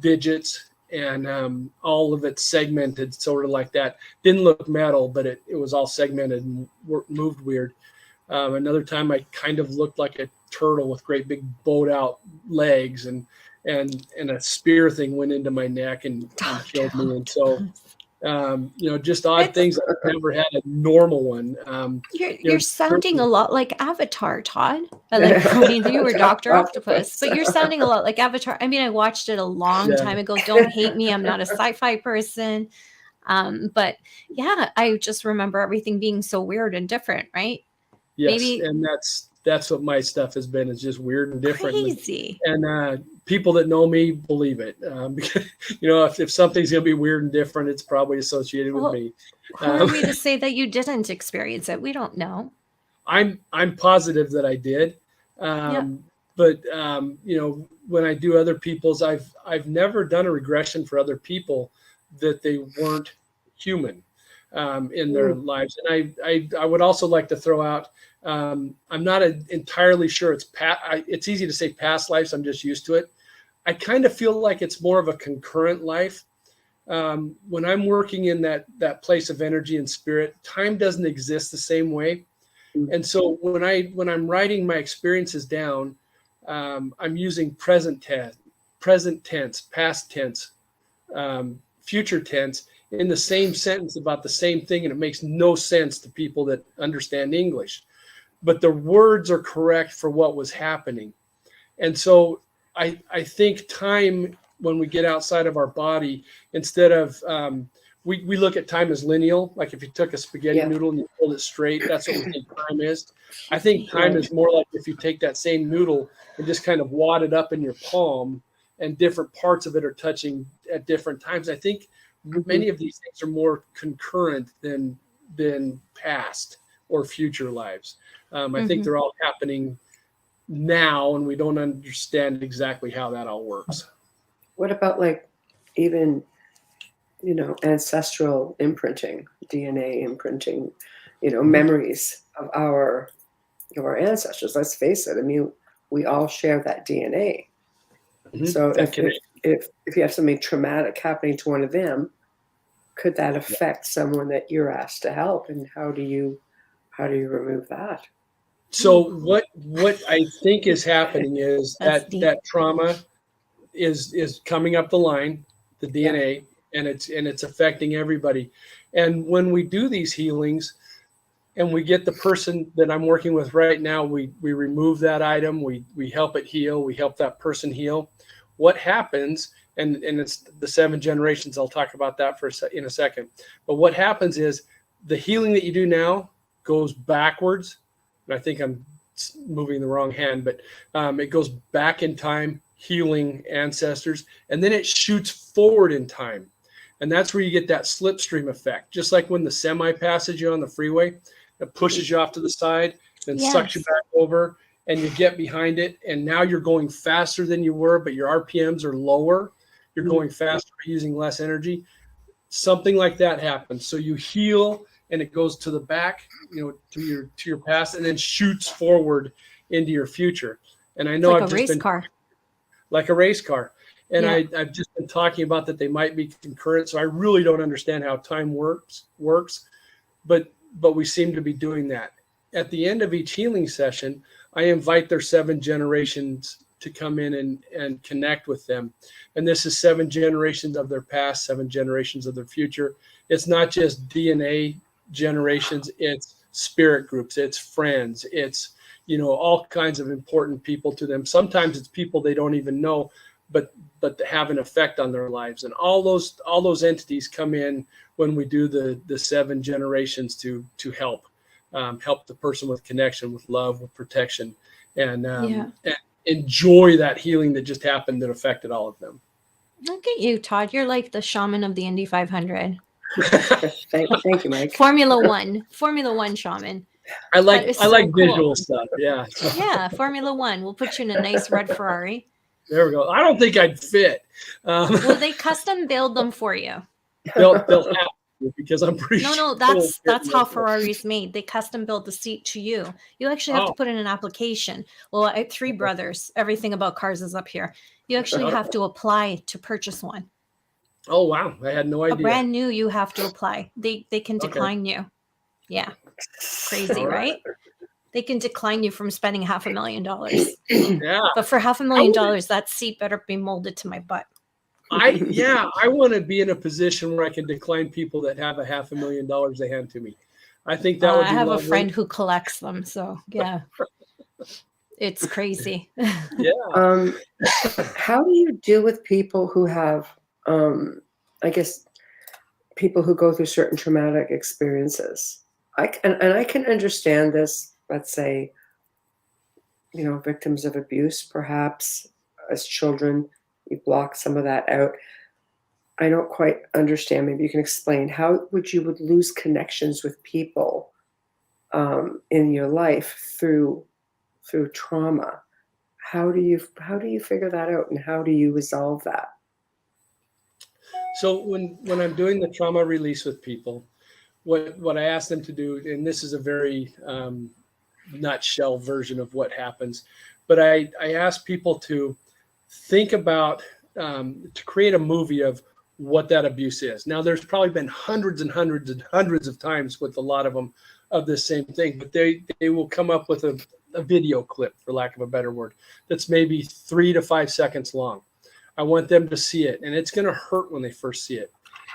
digits, and all of it segmented, sort of like that. Didn't look metal, but it was all segmented and moved weird. Another time I kind of looked like a turtle with great big bowed out legs, and a spear thing went into my neck and killed me. And so, just odd things. I've never had a normal one. You're sounding a lot like Avatar, Todd. You were Dr. Octopus, but you're sounding a lot like Avatar. I mean, I watched it a long time ago. Don't hate me. I'm not a sci-fi person. But yeah, I just remember everything being so weird and different, right? Yes, and that's what my stuff has been. It's just weird and different. Crazy. And people that know me believe it. Because, if something's going to be weird and different, it's probably associated with me. Who are we to say that you didn't experience it? We don't know. I'm positive that I did. But when I do other people's, I've never done a regression for other people that they weren't human in their lives. And I would also like to throw out, I'm not entirely sure it's easy to say past lives. I'm just used to it. I kind of feel like it's more of a concurrent life. When I'm working in that place of energy and spirit, time doesn't exist the same way. And so when I'm writing my experiences down, I'm using present tense, past tense, future tense in the same sentence about the same thing. And it makes no sense to people that understand English, but the words are correct for what was happening. And so I think time, when we get outside of our body, instead of, we look at time as lineal. Like if you took a spaghetti noodle and you pulled it straight, that's what we think time is. I think time is more like if you take that same noodle and just kind of wad it up in your palm, and different parts of it are touching at different times. I think many of these things are more concurrent than past or future lives. I think they're all happening now, and we don't understand exactly how that all works. What about like even, ancestral imprinting, DNA imprinting, memories of our ancestors? Let's face it. I mean, we all share that DNA. So if you have something traumatic happening to one of them, could that affect someone that you're asked to help? And how do you remove that? So what I think is happening is that trauma is coming up the line, the DNA, and it's affecting everybody. And when we do these healings, and we get the person that I'm working with right now, we remove that item, we help it heal, we help that person heal. What happens, and it's the 7 generations, I'll talk about that in a second. But what happens is the healing that you do now goes backwards. And I think I'm moving the wrong hand, but it goes back in time, healing ancestors, and then it shoots forward in time. And that's where you get that slipstream effect. Just like when the semi passes you on the freeway, it pushes you off to the side, then sucks you back over, and you get behind it. And now you're going faster than you were, but your RPMs are lower. You're going faster, using less energy. Something like that happens. So you heal, and it goes to the back, to your past, and then shoots forward into your future. And I know like a race car. Like a race car. And I've just been talking about that they might be concurrent. So I really don't understand how time works, but we seem to be doing that. At the end of each healing session, I invite their 7 generations to come in and connect with them. And this is 7 generations of their past, 7 generations of their future. It's not just DNA generations, it's spirit groups, it's friends, it's, all kinds of important people to them. Sometimes it's people they don't even know, but have an effect on their lives. And all those entities come in when we do the 7 generations to help the person with connection, with love, with protection, and enjoy that healing that just happened that affected all of them. Look at you, Todd. You're like the shaman of the Indy 500. Thank you, Mike. Formula One shaman. I like so visual stuff. Yeah. Yeah, Formula One. We'll put you in a nice red Ferrari. There we go. I don't think I'd fit. Well, they custom build them for you. They'll have to, because I'm pretty sure. No, that's how Ferrari's made. They custom build the seat to you. You actually have to put in an application. Well, I have 3 brothers. Everything about cars is up here. You actually have to apply to purchase one. Oh wow, I had no idea. A brand new, you have to apply. They can decline you. Yeah, crazy, right? They can decline you from spending $500,000. Yeah, but for $500,000, that seat better be molded to my butt. I want to be in a position where I can decline people that have $500,000 they hand to me. I think that would be I have lovely. a friend who collects them, so yeah. It's crazy. Yeah. How do you deal with people who have, I guess, people who go through certain traumatic experiences? I can understand this. Let's say, victims of abuse, perhaps as children, you block some of that out. I don't quite understand. Maybe you can explain how you would lose connections with people in your life through trauma. How do you figure that out, and how do you resolve that? So when I'm doing the trauma release with people, what I ask them to do, and this is a very nutshell version of what happens, but I ask people to think about to create a movie of what that abuse is. Now, there's probably been hundreds and hundreds and hundreds of times with a lot of them of the same thing, but they will come up with a video clip, for lack of a better word, that's maybe 3 to 5 seconds long. I want them to see it, and it's going to hurt when they first see it.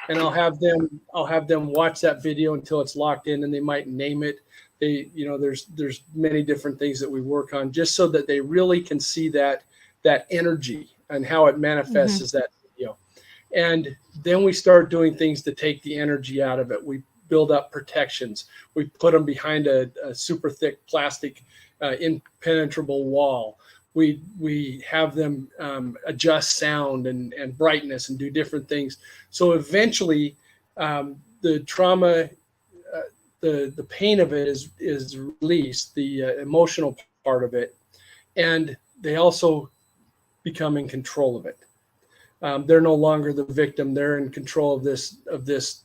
And I'll have them watch that video until it's locked in, and they might name it. There's many different things that we work on just so that they really can see that energy and how it manifests as that video. And then we start doing things to take the energy out of it. We build up protections. We put them behind a super thick plastic impenetrable wall. We have them adjust sound and brightness and do different things. So eventually the trauma, the pain of it is released, the emotional part of it, and they also become in control of it. They're no longer the victim. They're in control of this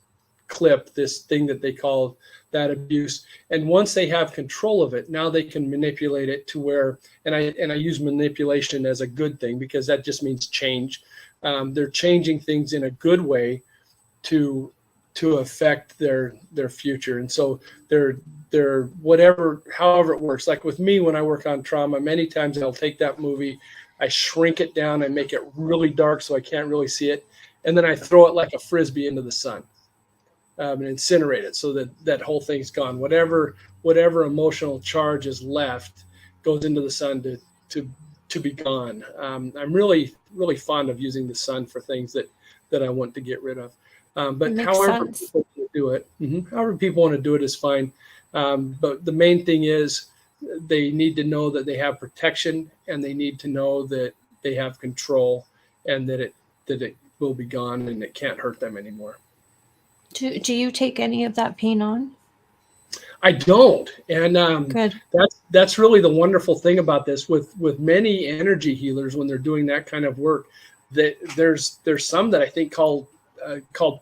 clip, this thing that they call that abuse. And once they have control of it, now they can manipulate it to where, and I use manipulation as a good thing because that just means change. They're changing things in a good way to affect their future. And so they're however it works. Like with me, when I work on trauma, many times I'll take that movie, I shrink it down and make it really dark so I can't really see it. And then I throw it like a Frisbee into the sun and incinerate it so that whole thing's gone. Whatever emotional charge is left goes into the sun to be gone. I'm really, really fond of using the sun for things that I want to get rid of. But however people want to do it, however people want to do it is fine. But the main thing is they need to know that they have protection, and they need to know that they have control, and that it will be gone and it can't hurt them anymore. Do you take any of that pain on? I don't, and Good. That's really the wonderful thing about this. With many energy healers, when they're doing that kind of work, that there's some that I think called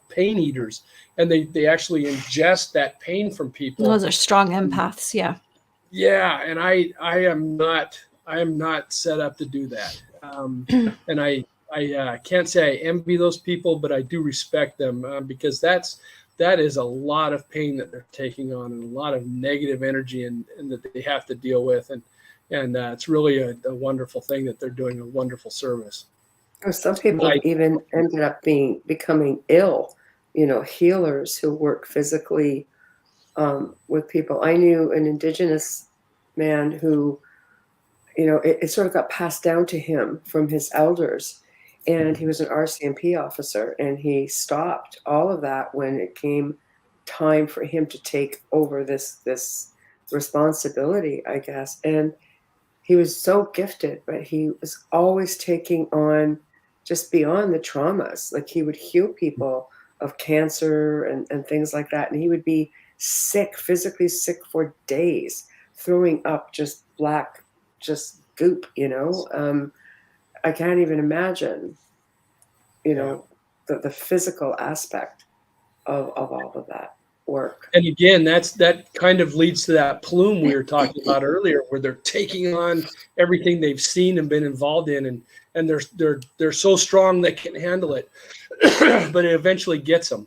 pain eaters, and they actually ingest that pain from people. Those are strong empaths, yeah. Yeah, and I am not set up to do that, and I can't say I envy those people, but I do respect them because that is a lot of pain that they're taking on, and a lot of negative energy and that they have to deal with, and it's really a wonderful thing that they're doing a wonderful service. Some people have even ended up becoming ill, healers who work physically with people. I knew an Indigenous man who, it sort of got passed down to him from his elders, and he was an RCMP officer, and he stopped all of that when it came time for him to take over this responsibility, I guess. And he was so gifted, but he was always taking on just beyond the traumas. Like he would heal people of cancer and things like that. And he would be sick, physically sick for days, throwing up just black, just goop, I can't even imagine, the physical aspect of all of that work. And again, that kind of leads to that plume we were talking about earlier, where they're taking on everything they've seen and been involved in, and they're so strong they can handle it, but it eventually gets them,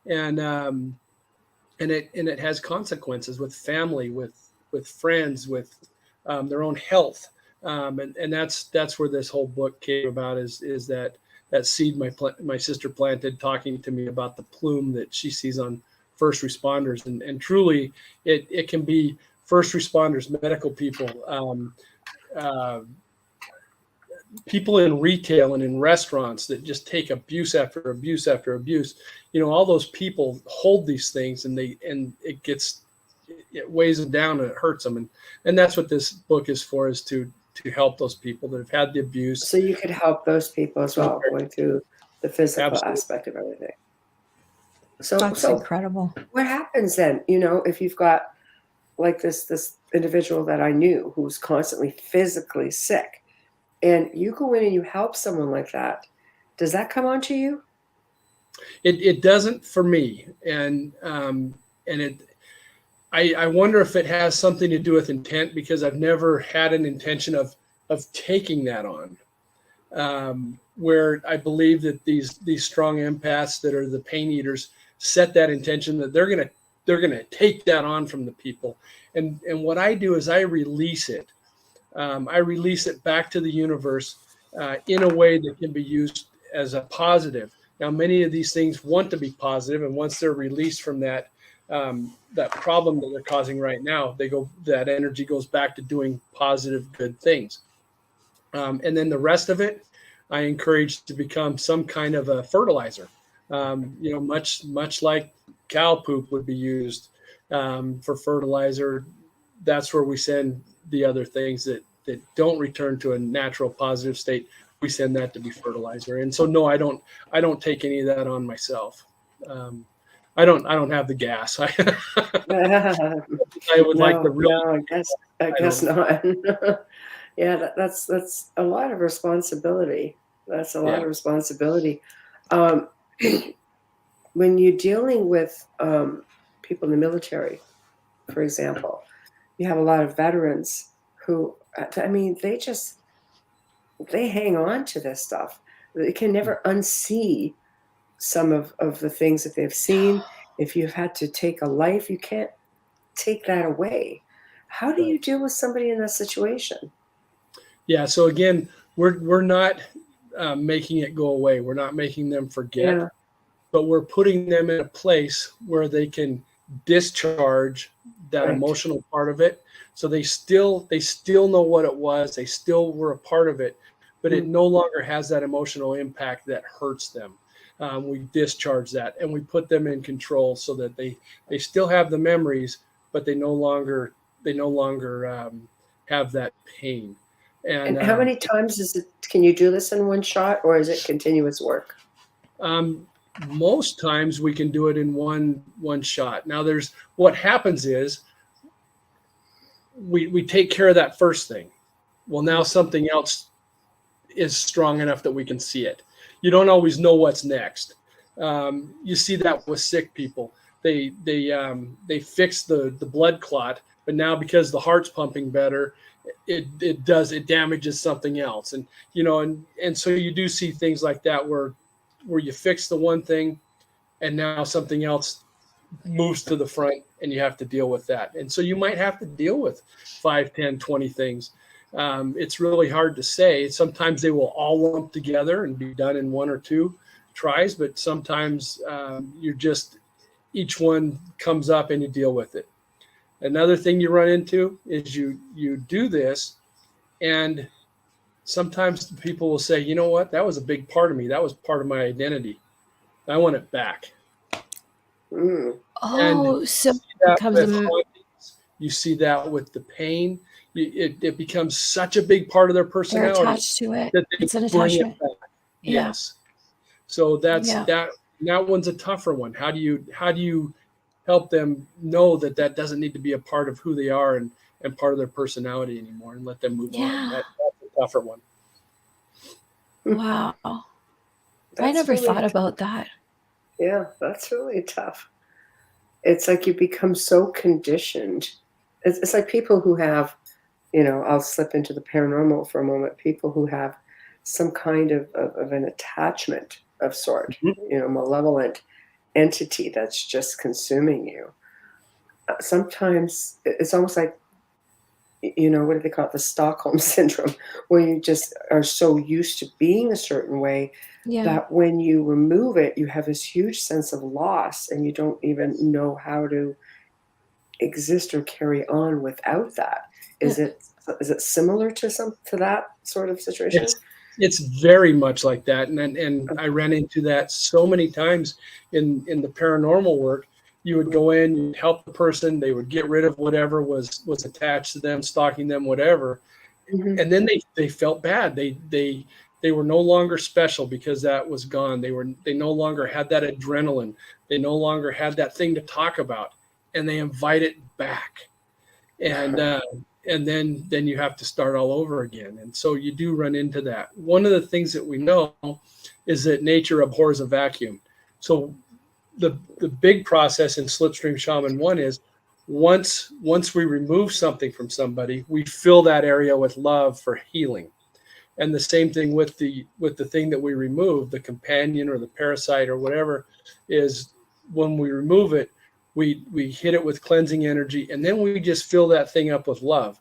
and it has consequences with family, with friends, with their own health, and that's where this whole book came about, is that seed my sister planted, talking to me about the plume that she sees on first responders, and truly it can be first responders, medical people, people in retail and in restaurants that just take abuse after abuse after abuse. All those people hold these things, and it weighs them down and it hurts them, and that's what this book is for, is to help those people that have had the abuse. So you could help those people as well, going through the physical Absolutely. aspect of everything. So That's incredible. What happens then, if you've got like this individual that I knew who's constantly physically sick, and you go in and you help someone like that, does that come onto you? It doesn't for me, and I wonder if it has something to do with intent, because I've never had an intention of taking that on. Where I believe that these strong empaths that are the pain eaters set that intention that they're gonna take that on from the people, and what I do is I release it. I release it back to the universe in a way that can be used as a positive. Now, many of these things want to be positive, and once they're released from that problem that they're causing right now, that energy goes back to doing positive, good things. And then the rest of it, I encourage to become some kind of a fertilizer. Much like cow poop would be used for fertilizer. That's where we send the other things that don't return to a natural positive state. We send that to be fertilizer. And so, no, I don't take any of that on myself. I don't have the gas. I would like the real. No, I guess not. Yeah, that's a lot of responsibility. That's a lot of responsibility. When you're dealing with people in the military, for example, you have a lot of veterans who, they hang on to this stuff. They can never unsee some of the things that they've seen. If you've had to take a life, you can't take that away. How do you deal with somebody in that situation? Yeah. So again, we're not making it go away. We're not making them forget, but we're putting them in a place where they can discharge that emotional part of it. So they still know what it was. They still were a part of it, but it no longer has that emotional impact that hurts them. We discharge that, and we put them in control so that they still have the memories, but they no longer have that pain. And how many times can you do this in one shot, or is it continuous work? Most times we can do it in one shot. Now, what happens is we take care of that first thing. Well, now something else is strong enough that we can see it. You don't always know what's next. You see that with sick people. They fix the blood clot, but now because the heart's pumping better, it damages something else. And and so you do see things like that where you fix the one thing and now something else moves to the front and you have to deal with that. And so you might have to deal with 5, 10, 20 things. It's really hard to say. Sometimes they will all lump together and be done in 1 or 2 tries, but sometimes each one comes up and you deal with it. Another thing you run into is you do this, and sometimes people will say, you know what, that was a big part of me. That was part of my identity. I want it back. Oh, so it becomes you see that with the pain. It becomes such a big part of their personality. They're attached to it. That it's an bring attachment. Yes. So that that one's a tougher one. How do you help them know that that doesn't need to be a part of who they are and part of their personality anymore, and let them move on? That's a tougher one. Wow. I never really thought about that. Yeah, that's really tough. It's like you become so conditioned. It's like people who have, I'll slip into the paranormal for a moment, people who have some kind of an attachment of sort, malevolent entity that's just consuming you. Sometimes it's almost like, what do they call it? The Stockholm syndrome, where you just are so used to being a certain way that when you remove it, you have this huge sense of loss and you don't even know how to exist or carry on without that. Is it similar to that sort of situation? It's very much like that, and I ran into that so many times in the paranormal work. You would go in, you'd help the person, they would get rid of whatever was attached to them, stalking them, whatever, and then they felt bad. They were no longer special because that was gone. They no longer had that adrenaline. They no longer had that thing to talk about, and they invite it back, and then you have to start all over again. And so you do run into that. One of the things that we know is that nature abhors a vacuum. So the big process in Slipstream Shaman 1 is once we remove something from somebody, we fill that area with love for healing. And the same thing with the thing that we remove, the companion or the parasite or whatever, is when we remove it, we hit it with cleansing energy, and then we just fill that thing up with love.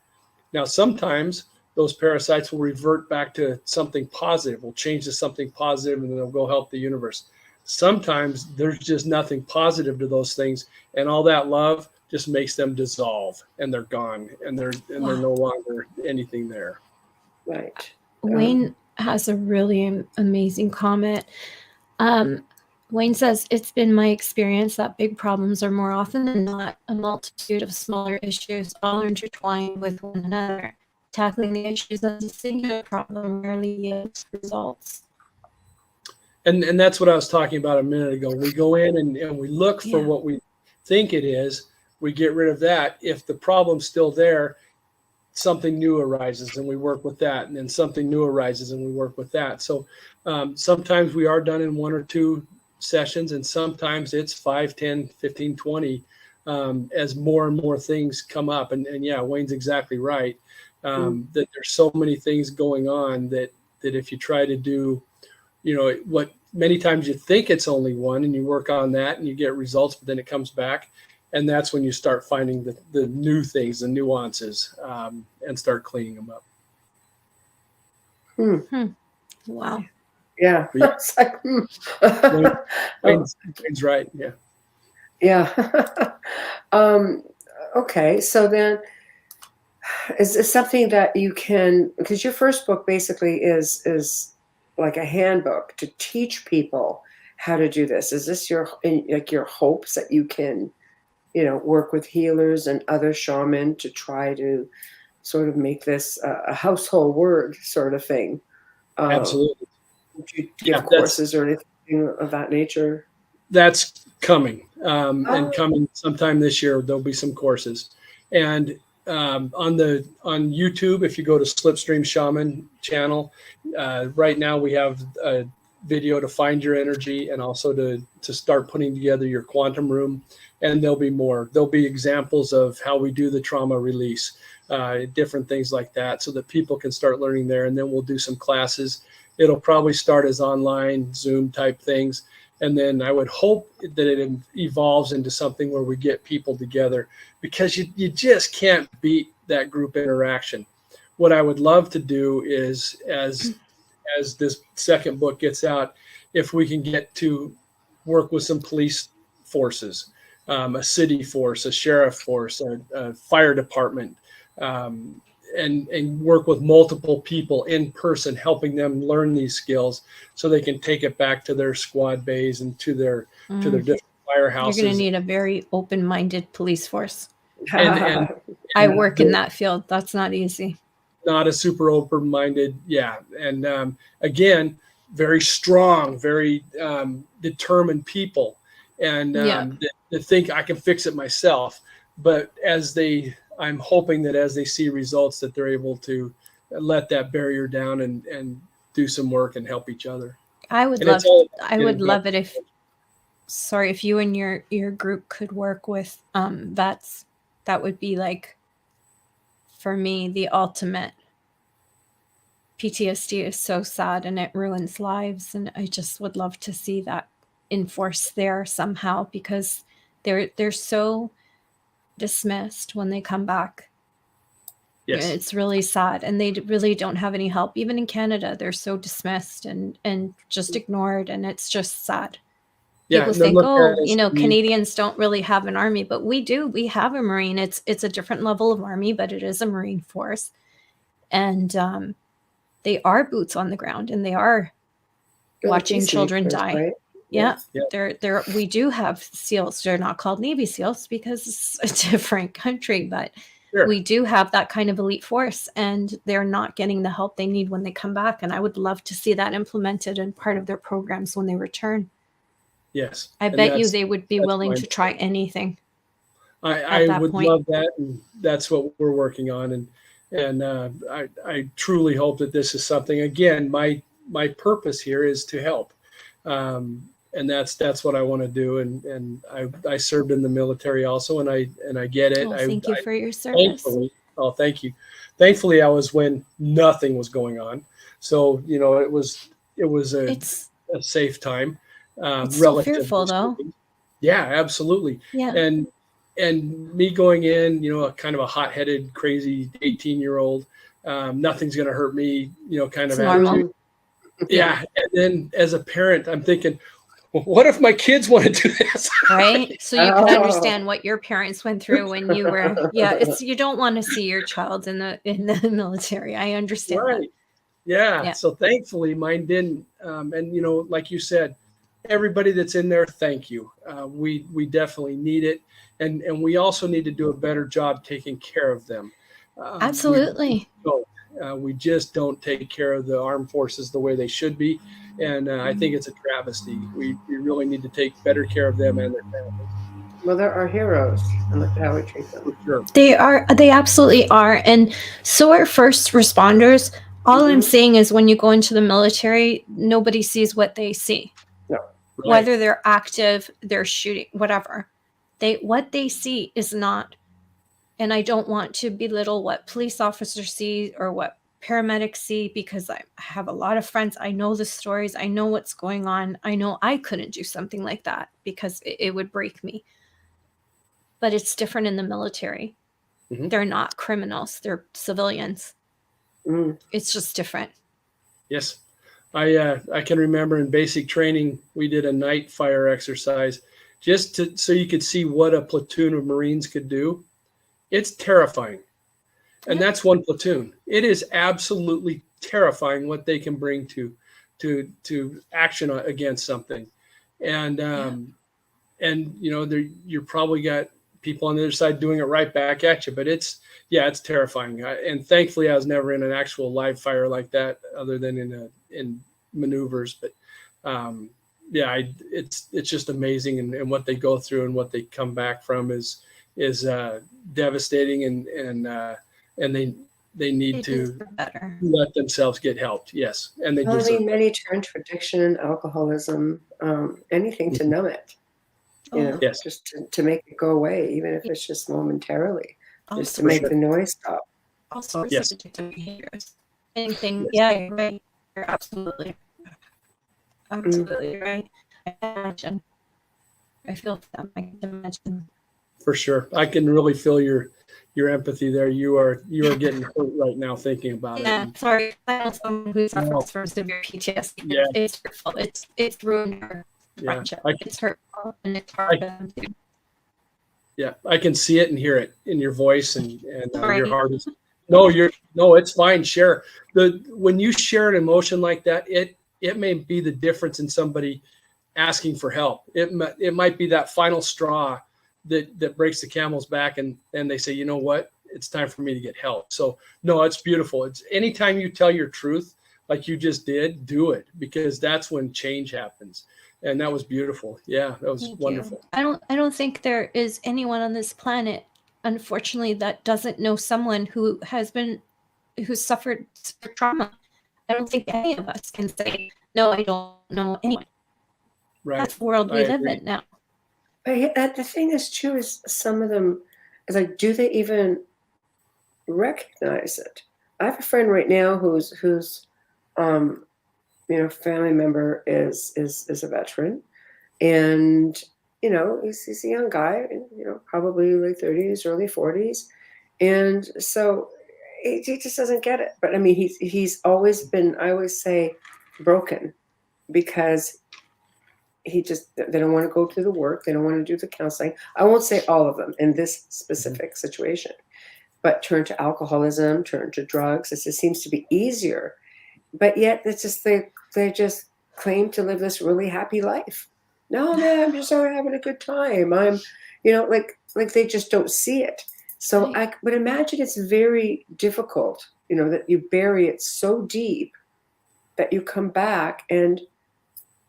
Now, sometimes those parasites will revert back to something positive, will change to something positive, and then they'll go help the universe. Sometimes there's just nothing positive to those things, and all that love just makes them dissolve, and they're gone, and they're no longer anything there. Right. Wayne has a really amazing comment. Wayne says, it's been my experience that big problems are more often than not a multitude of smaller issues, all intertwined with one another. Tackling the issues as a singular problem rarely yields results. And that's what I was talking about a minute ago. We go in and we look for what we think it is. We get rid of that. If the problem's still there, something new arises and we work with that. And then something new arises and we work with that. So sometimes we are done in 1 or 2 sessions, and sometimes it's 5, 10, 15, 20 as more and more things come up. And yeah, Wayne's exactly right. That there's so many things going on that if you try to do, what many times you think it's only one, and you work on that and you get results, but then it comes back. And that's when you start finding the new things, the nuances, and start cleaning them up. Wow. Yeah. It's like, Wayne's right. Yeah. Yeah. Okay. So then, is it something that you can, because your first book basically is like a handbook to teach people how to do this. Is this your hopes that you can, work with healers and other shaman to try to sort of make this a household word sort of thing? Absolutely. Would you give courses or anything of that nature? That's coming, and coming sometime this year. There'll be some courses, and on YouTube, if you go to Slipstream Shaman channel, right now we have a video to find your energy and also to start putting together your quantum room. And there'll be more. There'll be examples of how we do the trauma release, different things like that, so that people can start learning there. And then we'll do some classes. It'll probably start as online Zoom type things. And then I would hope that it evolves into something where we get people together, because you just can't beat that group interaction. What I would love to do is, as this second book gets out, if we can get to work with some police forces, a city force, a sheriff force, a fire department, and work with multiple people in person, helping them learn these skills so they can take it back to their squad bays and to their different firehouses. You're going to need a very open-minded police force. And I work in that field. That's not easy. Not a super open-minded, yeah. And again, very strong, very determined people, and that think I can fix it myself. But I'm hoping that as they see results, that they're able to let that barrier down and do some work and help each other. I would love it if you and your group could work with vets. That would be like, for me, the ultimate. PTSD is so sad and it ruins lives, and I just would love to see that enforced there somehow, because they're so dismissed when they come back. Yes. It's really sad, and they really don't have any help. Even in Canada, they're so dismissed and just ignored, and it's just sad. People think, Canadians don't really have an army, but we do. We have a Marine. It's a different level of army, but it is a Marine force, and they are boots on the ground, and they are watching children die. Right? Yeah. We do have SEALs. They're not called Navy SEALs because it's a different country, but we do have that kind of elite force, and they're not getting the help they need when they come back. And I would love to see that implemented in part of their programs when they return. Yes. I bet you they would be willing to try anything. I would love that. And that's what we're working on. And I truly hope that this is something, again, my purpose here is to help. And that's what I want to do. And I served in the military also, and I get it. Thank you for your service. Thank you. Thankfully, I was when nothing was going on. So, it was a safe time. It's so fearful though. Yeah, absolutely. Yeah. And me going in, a kind of a hot-headed, crazy 18-year-old, nothing's going to hurt me, kind of normal. Attitude. Yeah. And then as a parent, I'm thinking, well, what if my kids want to do this? Right. So you can understand what your parents went through when you were, you don't want to see your child in the military. I understand. Right. That. Yeah. So thankfully mine didn't. And, like you said, everybody that's in there, thank you. We definitely need it. And we also need to do a better job taking care of them. Absolutely. We just don't take care of the armed forces the way they should be. And I think it's a travesty. We really need to take better care of them and their families. Well, they're our heroes, and look at how we treat them. Sure. They absolutely are. And so are first responders. All I'm saying is when you go into the military, nobody sees what they see. No. Right. Whether they're active, they're shooting, whatever. What they see is not. And I don't want to belittle what police officers see or what paramedics see, because I have a lot of friends. I know the stories. I know what's going on. I know I couldn't do something like that because it would break me. But it's different in the military. Mm-hmm. They're not criminals. They're civilians. Mm. It's just different. Yes. I can remember in basic training, we did a night fire exercise just so you could see what a platoon of Marines could do. It's terrifying. And that's one platoon. It is absolutely terrifying what they can bring to action against something. And you're probably got people on the other side doing it right back at you, but it's terrifying. And thankfully I was never in an actual live fire like that other than in maneuvers, but it's just amazing. And what they go through and what they come back from is devastating, and they need to let themselves get helped. Yes. And many turn to addiction, alcoholism, anything to numb it. Yes. Just to make it go away, even if it's just momentarily, just to make the noise stop. All sorts of addictive behaviors. Anything. Yes. Yeah, you're right. You're absolutely right. I can imagine. I feel them. I can imagine. For sure. I can really feel your empathy there. You are getting hurt right now thinking about it. Yeah, sorry. I know someone who suffers from severe PTSD. Yeah. It's hurtful. It's ruined her friendship. It's hurtful, and it's hard to do. Yeah, I can see it and hear it in your voice and your heart is. No, it's fine. Share when you share an emotion like that, it may be the difference in somebody asking for help. It might be that final straw that breaks the camel's back, and they say, you know what, it's time for me to get help. So no, it's beautiful. It's anytime you tell your truth, like you just did, do it, because that's when change happens. And that was beautiful. Yeah, that was Thank wonderful. you. I don't think there is anyone on this planet, unfortunately, that doesn't know someone who suffered trauma. I don't think any of us can say, no, I don't know anyone. Right. That's the world we live in now. But the thing is, too, is some of them, is like, do they even recognize it? I have a friend right now whose family member is a veteran, and he's a young guy, probably late 30s, early 40s, and so he just doesn't get it. But I mean, he's always been, I always say, broken, because they don't want to go through the work, they don't want to do the counseling. I won't say all of them in this specific situation, but turn to alcoholism, turn to drugs. It just seems to be easier, but yet it's just they just claim to live this really happy life. No, man, I'm just having a good time. I'm, like they just don't see it. So I would imagine it's very difficult, that you bury it so deep that you come back and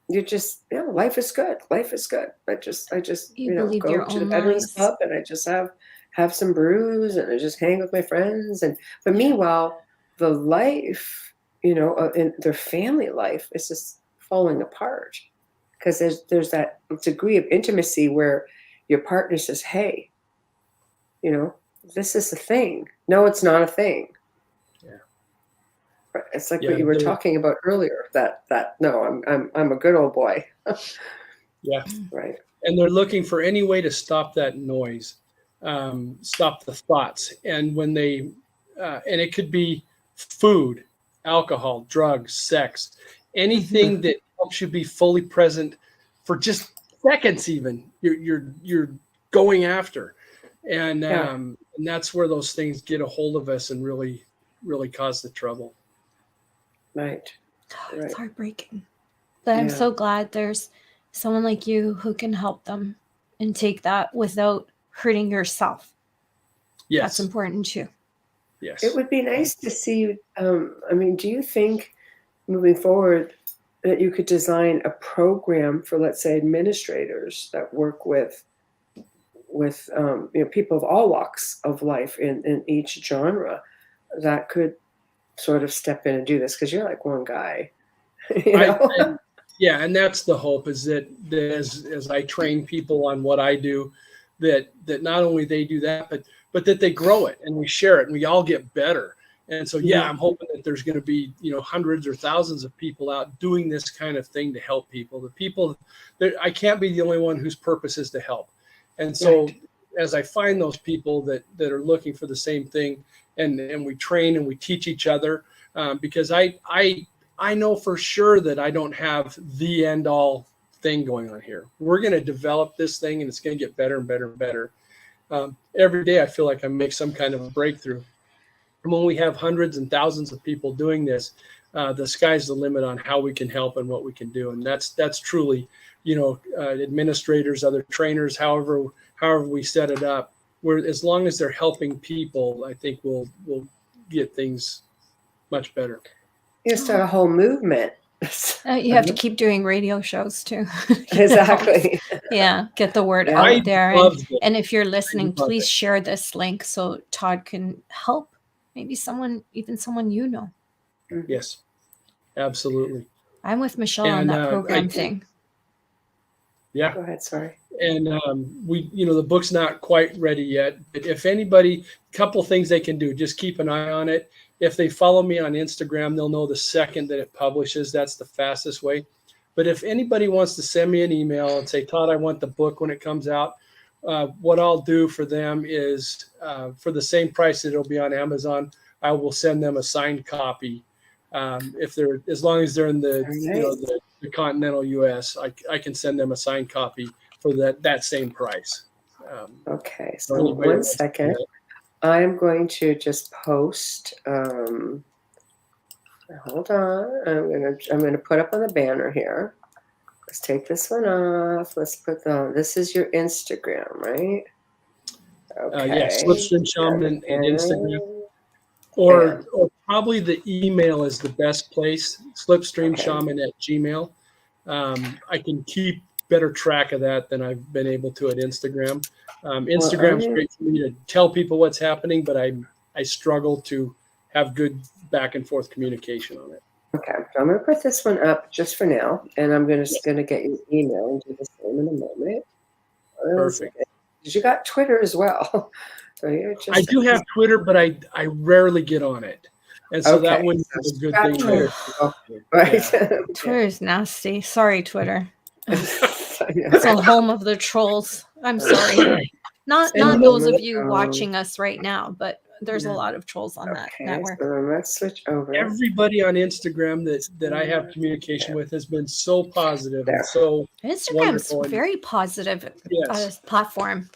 you just, life is good. Life is good. I just go to the Veterans Club, and I just have some brews, and I just hang with my friends. But meanwhile, the life, in their family life is just falling apart, because there's that degree of intimacy where your partner says, hey, this is a thing. No, it's not a thing. It's like what you were talking about earlier, that no, I'm a good old boy. Yeah. Right. And they're looking for any way to stop that noise, stop the thoughts. And when they, and it could be food, alcohol, drugs, sex, anything that helps you be fully present for just seconds, even you're going after. And that's where those things get a hold of us and really, really cause the trouble. Right. It's heartbreaking. But I'm so glad there's someone like you who can help them and take that without hurting yourself. Yes. That's important too. Yes. It would be nice to see you. Do you think moving forward that you could design a program for, let's say, administrators that work with people of all walks of life in each genre that could sort of step in and do this? Because you're like one guy. And that's the hope, is that as I train people on what I do, that not only they do that, but that they grow it and we share it and we all get better. And so, I'm hoping that there's going to be, hundreds or thousands of people out doing this kind of thing to help people. The people that I can't be the only one whose purpose is to help. And so as I find those people that are looking for the same thing, and we train and we teach each other, because I know for sure that I don't have the end all thing going on here. We're going to develop this thing, and it's going to get better and better and better. Every day I feel like I make some kind of a breakthrough. And when we have hundreds and thousands of people doing this, the sky's the limit on how we can help and what we can do. And that's truly, administrators, other trainers, however we set it up, where as long as they're helping people, I think we'll get things much better. You start a whole movement. You have to keep doing radio shows too. Exactly. Get the word out there. And if you're listening, please share this link so Todd can help maybe someone you know. Yes, absolutely. I'm with Michelle on that program thing. Yeah. Go ahead. Sorry. And the book's not quite ready yet. But if anybody, a couple things they can do, just keep an eye on it. If they follow me on Instagram, they'll know the second that it publishes. That's the fastest way. But if anybody wants to send me an email and say, Todd, I want the book when it comes out, what I'll do for them is, for the same price that it'll be on Amazon, I will send them a signed copy. As long as they're in the continental U.S., I can send them a signed copy for that same price. Okay, so 1 second. I'm going to just post. Hold on. I'm gonna put up on the banner here. Let's take this one off. Let's put this is your Instagram, right? Okay. Slipstream Shaman and Instagram. or probably the email is the best place, slipstreamshaman@gmail. I can keep better track of that than I've been able to at Instagram. Instagram's great for me to tell people what's happening, but I struggle to have good back and forth communication on it. Okay, so I'm going to put this one up just for now, and I'm going to get your email and do the same in a moment. Perfect. Because you got Twitter as well. So I do have Twitter, but I rarely get on it. And so that wouldn't be a good thing. Twitter. Right. Yeah. Twitter is nasty. Sorry, Twitter. It's a home of the trolls. I'm sorry. Not those of you watching us right now, but there's a lot of trolls on that network. So let's switch over. Everybody on Instagram that I have communication with has been so positive and so Instagram's very positive platform.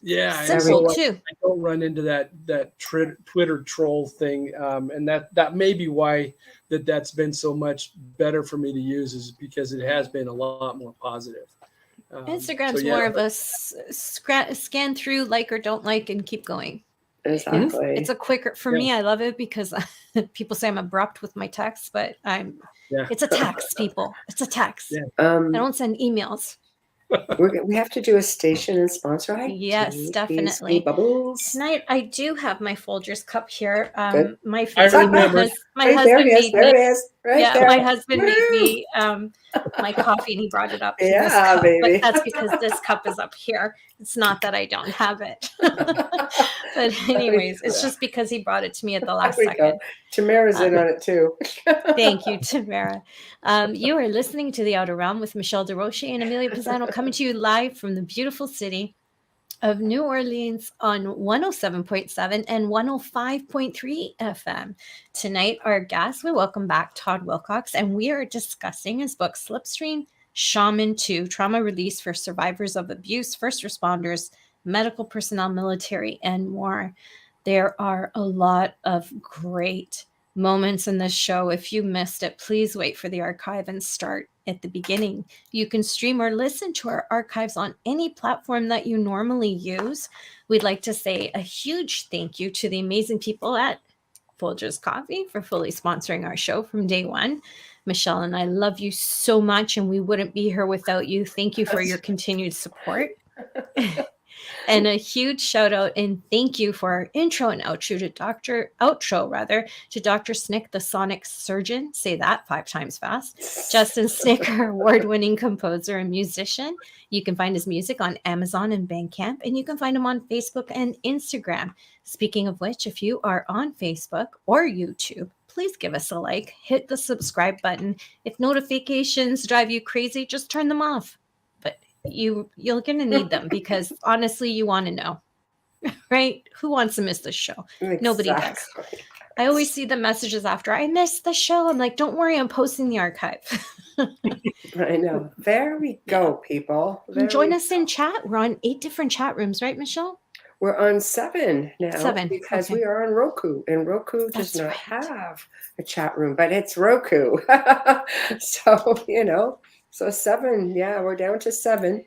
Yeah, simple too. I don't run into that Twitter troll thing, and that may be why that's been so much better for me to use, is because it has been a lot more positive. Instagram's more of a scan through, like or don't like, and keep going. Exactly. It's a quicker for me. I love it because people say I'm abrupt with my texts, but it's a text, people. It's a text. Yeah. I don't send emails. We have to do a station and sponsor. Yes, definitely. Bubbles. Tonight, I do have my Folgers cup here. My husband made me. My husband made me my coffee, and he brought it up. Yeah, baby. But that's because this cup is up here. It's not that I don't have it. But anyways, it's just because he brought it to me at the last second. Tamara's in on it too. Thank you, Tamara. You are listening to The Outer Realm with Michelle Desrochers and Amelia Pisano, coming to you live from the beautiful city of New Orleans on 107.7 and 105.3 FM. Tonight, our guest, we welcome back Todd Wilcox, and we are discussing his book, Slipstream Shaman 2, Trauma Release for Survivors of Abuse, First Responders, Medical Personnel, Military, and more. There are a lot of great moments in this show. If you missed it, please wait for the archive and start at the beginning. You can stream or listen to our archives on any platform that you normally use. We'd like to say a huge thank you to the amazing people at Folgers Coffee for fully sponsoring our show from day one. Michelle and I love you so much, and we wouldn't be here without you. Thank you for your continued support. And a huge shout out and thank you for our intro and outro to Dr. Snick, the sonic surgeon. Say that 5 times fast. Justin Snick, our award-winning composer and musician. You can find his music on Amazon and Bandcamp, and you can find him on Facebook and Instagram. Speaking of which, if you are on Facebook or YouTube, please give us a like, hit the subscribe button. If notifications drive you crazy, just turn them off. You're going to need them because honestly, you want to know, right? Who wants to miss this show? Exactly. Nobody does. I always see the messages after I missed the show. I'm like, don't worry, I'm posting the archive. I know. There we go, people. Join us in chat. We're on 8 different chat rooms, right, Michelle? We're on 7 now. 7. Because we are on Roku, and Roku does not have a chat room, but it's Roku. So, So 7, we're down to 7,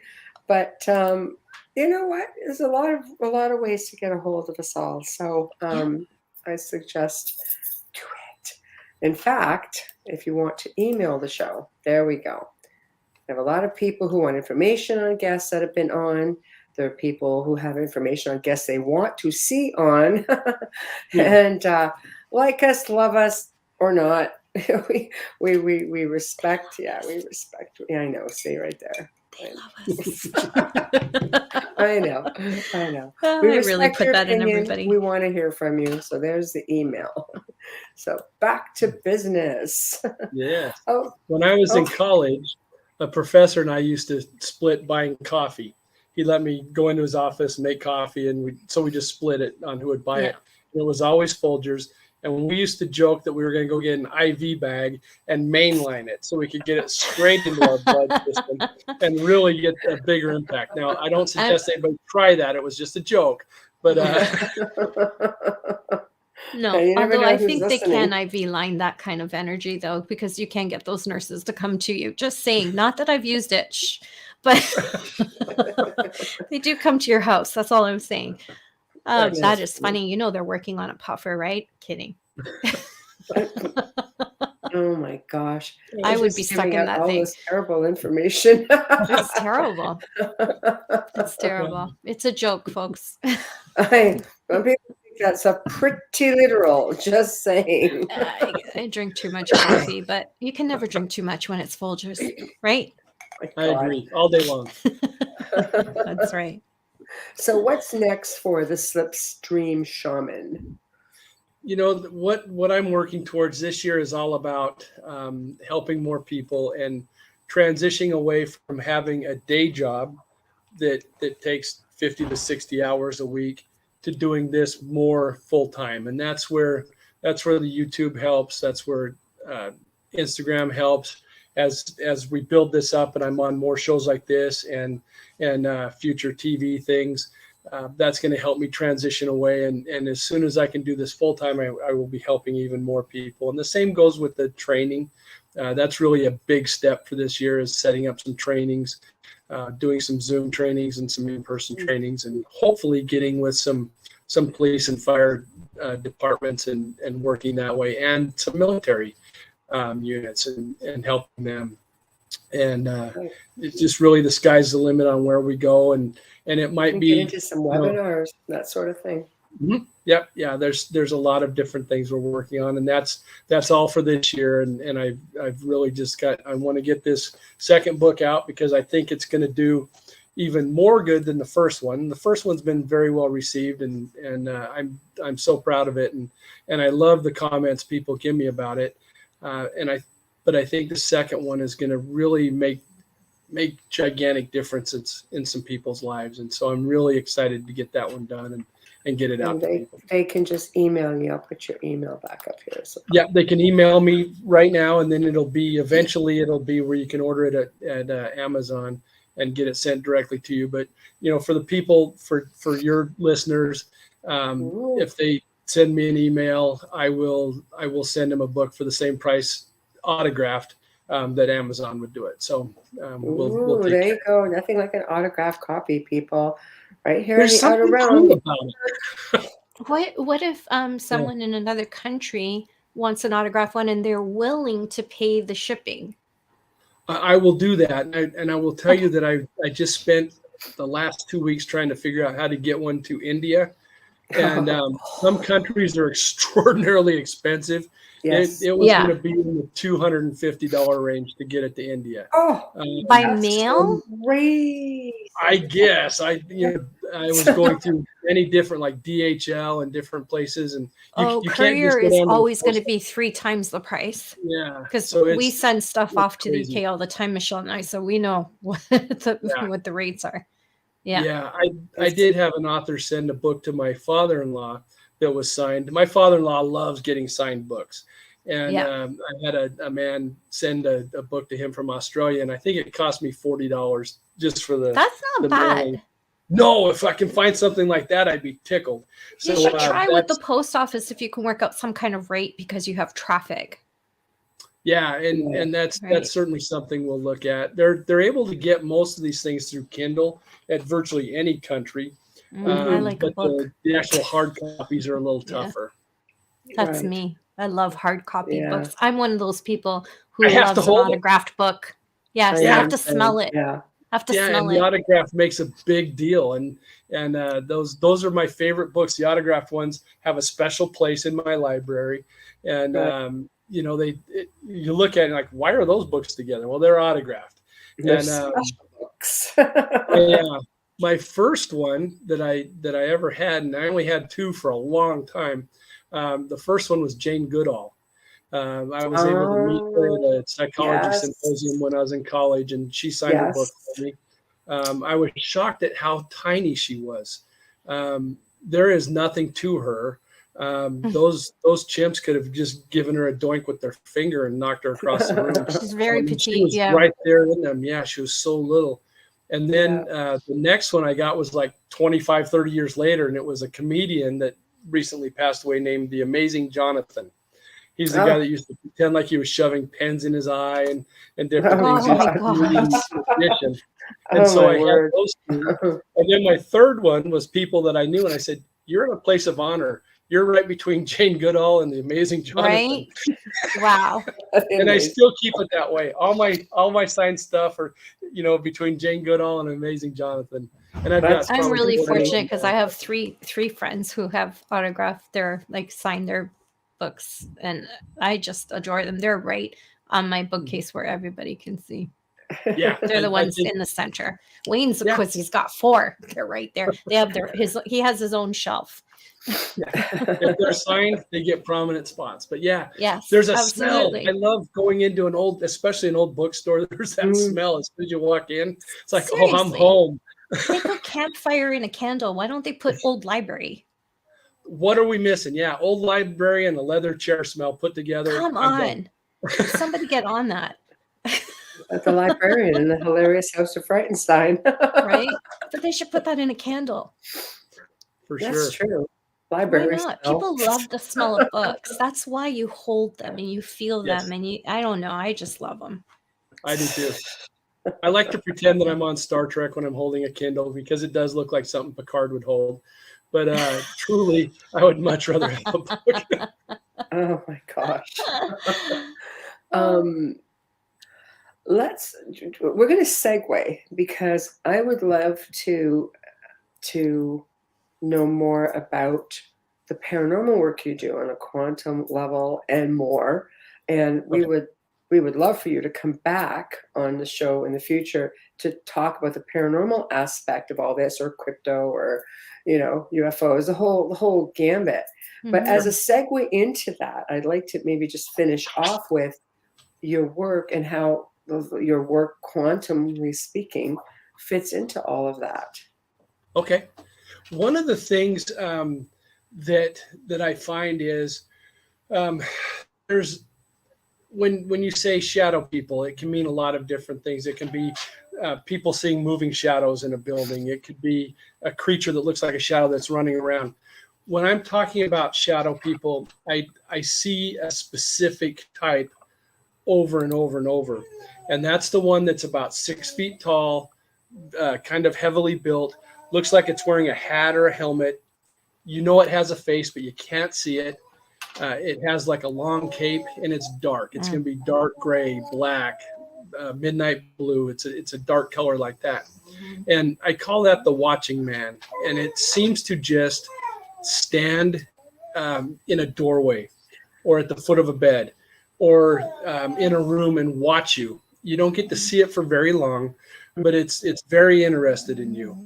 but you know what? There's a lot of ways to get a hold of us all. So I suggest do it. In fact, if you want to email the show, there we go. We have a lot of people who want information on guests that have been on. There are people who have information on guests they want to see on, and like us, love us, or not. we respect. Yeah, we respect. Yeah, I know. See right there. They love us. I know. Oh, I really put that in everybody. We want to hear from you. So there's the email. So back to business. Yeah. When I was in college, a professor and I used to split buying coffee. He let me go into his office and make coffee, and we just split it on who would buy it. And it was always Folgers. And we used to joke that we were going to go get an IV bag and mainline it so we could get it straight into our blood system and really get a bigger impact. Now, I don't suggest anybody try that. It was just a joke. But no, although I think they can IV line that kind of energy, though, because you can get those nurses to come to you. Just saying, not that I've used it, but they do come to your house. That's all I'm saying. That is funny. You know they're working on a puffer, right? Kidding. Oh my gosh. I would Just be stuck giving in out that all thing. this terrible information. It's terrible. It's terrible. It's a joke, folks. Some people think that's a pretty literal, just saying. I drink too much coffee, but you can never drink too much when it's Folgers, right? My I God. agree all day long. That's right. So what's next for the Slipstream Shaman? You know, what I'm working towards this year is all about helping more people and transitioning away from having a day job that takes 50 to 60 hours a week to doing this more full time. And that's where the YouTube helps. That's where Instagram helps as we build this up, and I'm on more shows like this and future TV things. That's going to help me transition away. And as soon as I can do this full time, I will be helping even more people. And the same goes with the training. That's really a big step for this year, is setting up some trainings, doing some Zoom trainings and some in-person trainings, and hopefully getting with some police and fire departments and working that way, and some military units and helping them. And it's just really the sky's the limit on where we go. And it might be get into some webinars, that sort of thing. Mm-hmm. Yep. Yeah. There's a lot of different things we're working on, and that's all for this year. And I've really just I want to get this second book out because I think it's going to do even more good than the first one. The first one's been very well received, and I'm so proud of it. And I love the comments people give me about it. But I think the second one is going to really make gigantic differences in some people's lives. And so I'm really excited to get that one done and get it out to people. They can just email me. I'll put your email back up here. So. Yeah, they can email me right now, and then eventually it'll be where you can order it at Amazon and get it sent directly to you. But, you know, for the people, for your listeners, if they send me an email, I will send them a book for the same price, autographed, that Amazon would do it. So we'll there you go. Nothing like an autographed copy, people. Right here There's in the outer realm. What if someone in another country wants an autographed one and they're willing to pay the shipping? I will do that, and I will tell you that I just spent the last 2 weeks trying to figure out how to get one to India, and some countries are extraordinarily expensive. Yes. It was going to be in the $250 range to get it to India. By mail? I guess I was going through many different, like DHL and different places, and you courier is always going to be 3 times the price. Yeah, because we send stuff off to the UK all the time, Michelle and I, so we know what the rates are. Yeah. I did have an author send a book to my father-in-law that was signed. My father-in-law loves getting signed books. And I had a man send a book to him from Australia, and I think it cost me $40 just for the. That's not bad. Mailing. No, if I can find something like that, I'd be tickled. So you should try with the post office if you can work out some kind of rate because you have traffic. Yeah, and that's certainly something we'll look at. They're able to get most of these things through Kindle at virtually any country. I like a book. The actual hard copies are a little tougher. That's me. I love hard copy books. I'm one of those people who loves an autographed book. Yes, I have to smell it. Yeah. Have to smell it. The autograph makes a big deal, and those are my favorite books. The autographed ones have a special place in my library, and you look at it like, why are those books together? Well, they're autographed. They're special books. My first one that I ever had, and I only had 2 for a long time. The first one was Jane Goodall. I was able to meet her at a psychology symposium when I was in college, and she signed a book for me. I was shocked at how tiny she was. There is nothing to her. Those chimps could have just given her a doink with their finger and knocked her across the room. She's very petite. She was right there in them. Yeah, she was so little. And then the next one I got was like 25, 30 years later, and it was a comedian that recently passed away named The Amazing Jonathan. He's the guy that used to pretend like he was shoving pens in his eye and different things. And so I had those 2. And then my third one was people that I knew, and I said, you're in a place of honor. You're right between Jane Goodall and the amazing Jonathan. Right? Wow. And I still keep it that way. All my signed stuff are, between Jane Goodall and amazing Jonathan. And I'm really fortunate because I have three friends who have autographed signed their books, and I just adore them. They're right on my bookcase where everybody can see. Yeah, they're the ones in the center. Wayne's, of course, he's got 4. They're right there. They have he has his own shelf. If they're signed, they get prominent spots. But yes, there's a absolutely. smell. I love going into especially an old bookstore. There's that smell as soon as you walk in. It's like, seriously. Oh, I'm home. They put campfire in a candle. Why don't they put old library? What are we missing? Yeah, old library and a leather chair smell put together. Come on. Somebody get on that. At the librarian in the hilarious House of Frightenstein. Right? But they should put that in a candle. For sure. That's true. Library Why not? smell. People love the smell of books. That's why you hold them and you feel them, and I don't know. I just love them. I do too. I like to pretend that I'm on Star Trek when I'm holding a Kindle because it does look like something Picard would hold. But truly, I would much rather have a book. Oh my gosh. We're going to segue because I would love to know more about the paranormal work you do on a quantum level and more. And we would love for you to come back on the show in the future to talk about the paranormal aspect of all this, or crypto, or UFOs, the whole gambit. Mm-hmm. But as a segue into that, I'd like to maybe just finish off with your work and how your work, quantumly speaking, fits into all of that. Okay. One of the things that I find is there's when you say shadow people, it can mean a lot of different things. It can be people seeing moving shadows in a building. It could be a creature that looks like a shadow that's running around. When I'm talking about shadow people, I see a specific type over and over and over. And that's the one that's about 6 feet tall, kind of heavily built, looks like it's wearing a hat or a helmet. It has a face, but you can't see it. It has like a long cape, and it's dark. It's going to be dark gray, black, midnight blue. It's a dark color like that. And I call that the watching man. And it seems to just stand in a doorway or at the foot of a bed or in a room and watch you. You don't get to see it for very long, but it's very interested in you.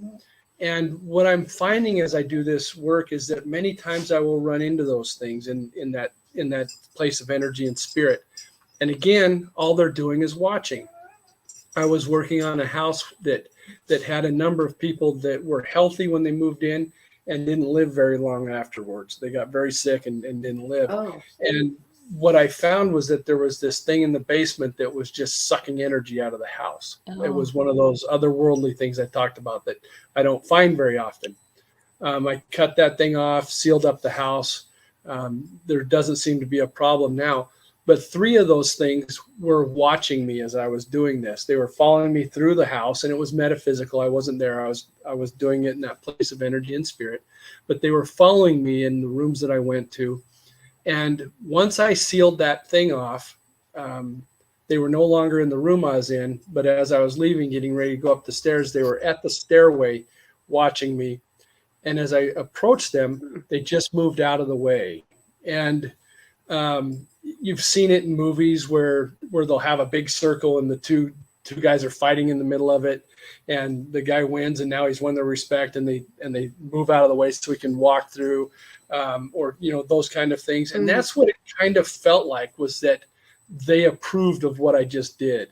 And what I'm finding as I do this work is that many times I will run into those things in that place of energy and spirit. And again, all they're doing is watching. I was working on a house that had a number of people that were healthy when they moved in and didn't live very long afterwards. They got very sick and didn't live. Oh. And what I found was that there was this thing in the basement that was just sucking energy out of the house. Oh. It was one of those otherworldly things I talked about that I don't find very often. I cut that thing off, sealed up the house. There doesn't seem to be a problem now. But 3 of those things were watching me as I was doing this. They were following me through the house, and it was metaphysical. I wasn't there. I was doing it in that place of energy and spirit. But they were following me in the rooms that I went to. And once I sealed that thing off, they were no longer in the room I was in. But as I was leaving, getting ready to go up the stairs, they were at the stairway watching me. And as I approached them, they just moved out of the way. And you've seen it in movies where they'll have a big circle and the two guys are fighting in the middle of it, and the guy wins, and now he's won their respect, and they move out of the way so he can walk through, or those kind of things. And that's what it kind of felt like, was that they approved of what I just did.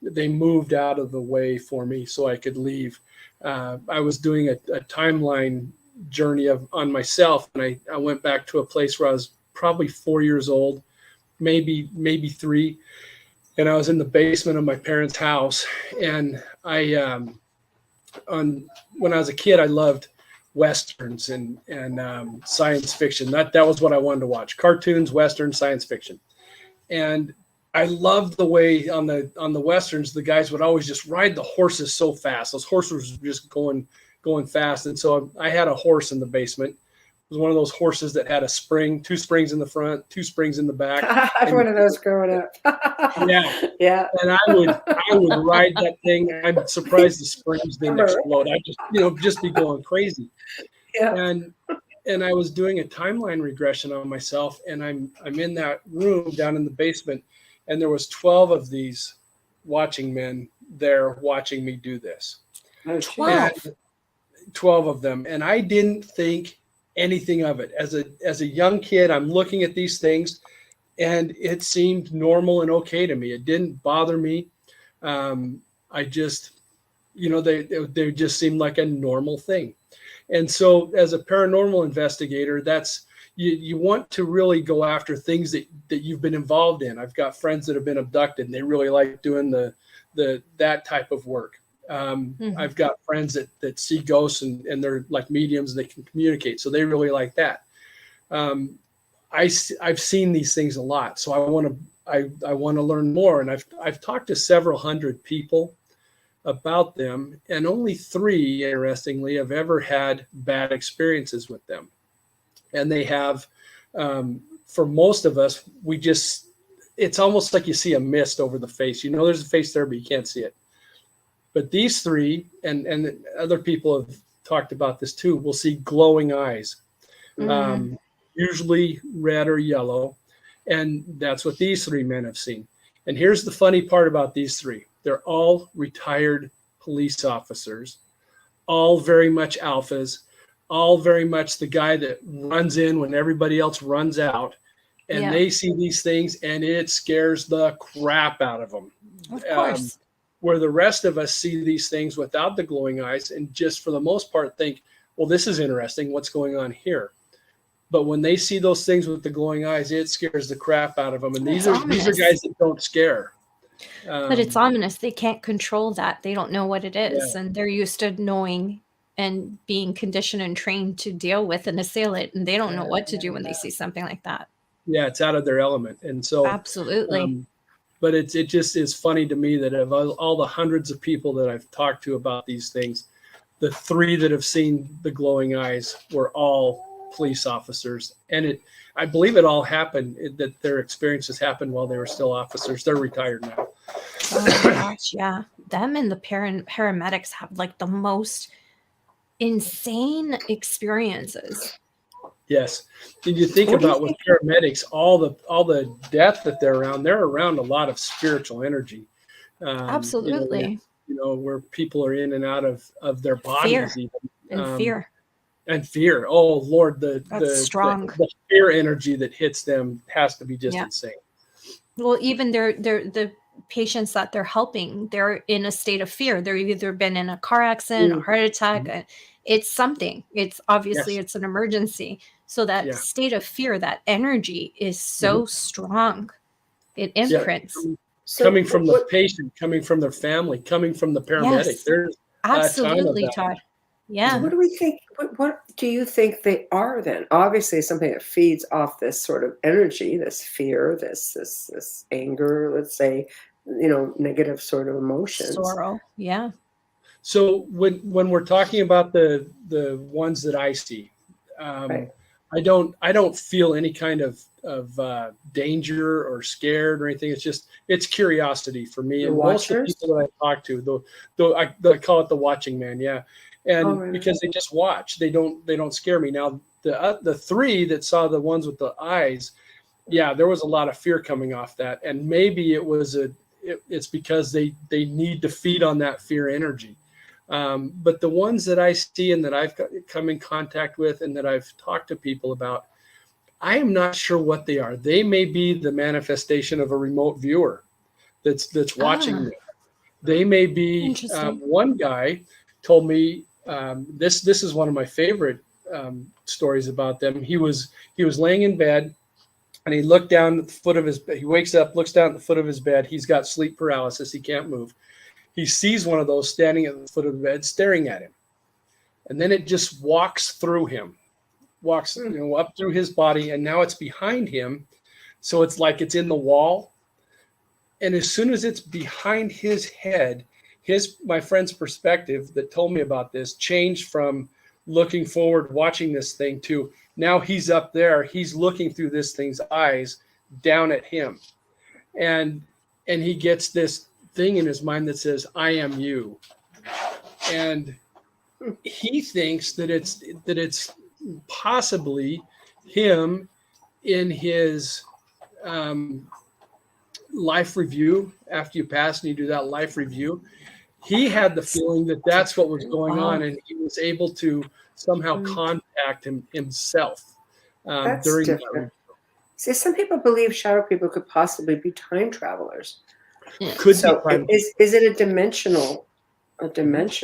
They moved out of the way for me so I could leave. I was doing a timeline journey on myself, and I went back to a place where I was probably 4 years old, maybe 3. And I was in the basement of my parents' house. And when I was a kid, I loved Westerns and science fiction. That was what I wanted to watch: cartoons, Westerns, science fiction. And I loved the way on the Westerns, the guys would always just ride the horses so fast. Those horses were just going fast. And so I had a horse in the basement was one of those horses that had a spring, 2 springs in the front, 2 springs in the back. I had one of those growing up. Yeah. Yeah. And I would ride that thing. I'm surprised the springs didn't explode. I just be going crazy. Yeah. And I was doing a timeline regression on myself, and I'm in that room down in the basement, and there was 12 of these watching men there watching me do this. 12. 12 of them. And I didn't think anything of it. As a young kid, I'm looking at these things, and it seemed normal and okay to me. It didn't bother me. I just, they just seemed like a normal thing. And so as a paranormal investigator, that's, you want to really go after things that you've been involved in. I've got friends that have been abducted, and they really like doing that type of work. I've got friends that see ghosts and they're like mediums, and they can communicate. So they really like that. I've seen these things a lot. So I want to learn more. And I've talked to several hundred people about them, and only 3, interestingly, have ever had bad experiences with them. And they have, for most of us, it's almost like you see a mist over the face. There's a face there, but you can't see it. But these 3, and other people have talked about this too, will see glowing eyes, usually red or yellow. And that's what these 3 men have seen. And here's the funny part about these 3. They're all retired police officers, all very much alphas, all very much the guy that runs in when everybody else runs out. And they see these things, and it scares the crap out of them. Of course. Where the rest of us see these things without the glowing eyes and just for the most part think, well, this is interesting. What's going on here? But when they see those things with the glowing eyes, it scares the crap out of them. And these are guys that don't scare. But it's ominous. They can't control that. They don't know what it is. And they're used to knowing and being conditioned and trained to deal with and assail it. And they don't know what to do when they see something like that. Yeah, it's out of their element. And so absolutely. But it just is funny to me that of all the hundreds of people that I've talked to about these things, the 3 that have seen the glowing eyes were all police officers. And I believe it all happened, that their experiences happened while they were still officers. They're retired now. Oh my gosh, yeah. Them and the paramedics have like the most insane experiences. Yes. Did you think about with paramedics, all the death that they're around a lot of spiritual energy. Absolutely. Where people are in and out of their bodies. Fear. And fear. Oh Lord, That's strong. The fear energy that hits them has to be just insane. Well, even the patients that they're helping, they're in a state of fear. They've either been in a car accident, a heart attack. It's something. It's obviously it's an emergency. So that state of fear, that energy is so strong. It imprints. Coming from the patient, coming from their family, coming from the paramedic. Yes. There's absolutely, Todd. Yeah. So what do we think? What do you think they are then? Obviously, something that feeds off this sort of energy, this fear, this anger, let's say, negative sort of emotions. Sorrow. Yeah. So when we're talking about the ones that I see, I don't feel any kind of danger or scared or anything. It's curiosity for me. And most of the people that I talk to, though I call it the watching man. Yeah. And because they just watch, they don't scare me. Now the 3 that saw the ones with the eyes, there was a lot of fear coming off that. And maybe it's because they need to feed on that fear energy. But the ones that I see and that I've come in contact with and that I've talked to people about, I am not sure what they are. They may be the manifestation of a remote viewer that's watching me. They may be. One guy told me this is one of my favorite stories about them. He was laying in bed, and he looked down at the foot of his bed. He wakes up, looks down at the foot of his bed. He's got sleep paralysis. He can't move. He sees one of those standing at the foot of the bed, staring at him. And then it just walks through him, up through his body. And now it's behind him. So it's like it's in the wall. And as soon as it's behind his head, my friend's perspective that told me about this changed from looking forward, watching this thing to Now he's up there. He's looking through this thing's eyes down at him. And he gets this thing in his mind that says, I am you. And he thinks that it's possibly him in his life review. After you pass and you do that life review, he had the feeling that that's what was going on, and he was able to somehow contact himself during different. that. See, some people believe shadow people could possibly be time travelers. Could So be time. is it a dimensional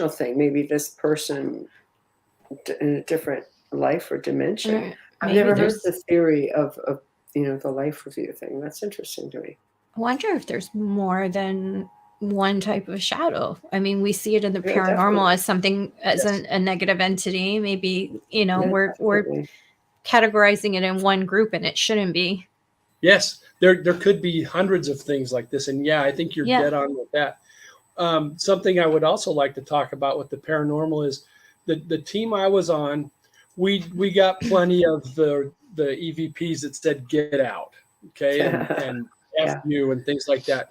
thing? Maybe this person in a different life or dimension. I've never heard the theory of the life review thing. That's interesting to me. I wonder if there's more than one type of shadow. I mean, we see it in the paranormal definitely. as something, as a negative entity. Maybe, we're Definitely. categorizing it in one group, and it shouldn't be. Yes, there could be hundreds of things like this. And I think you're dead on with that. Something I would also like to talk about with the paranormal is the team I was on, we got plenty of the EVPs that said get out, okay, and F you and things like that.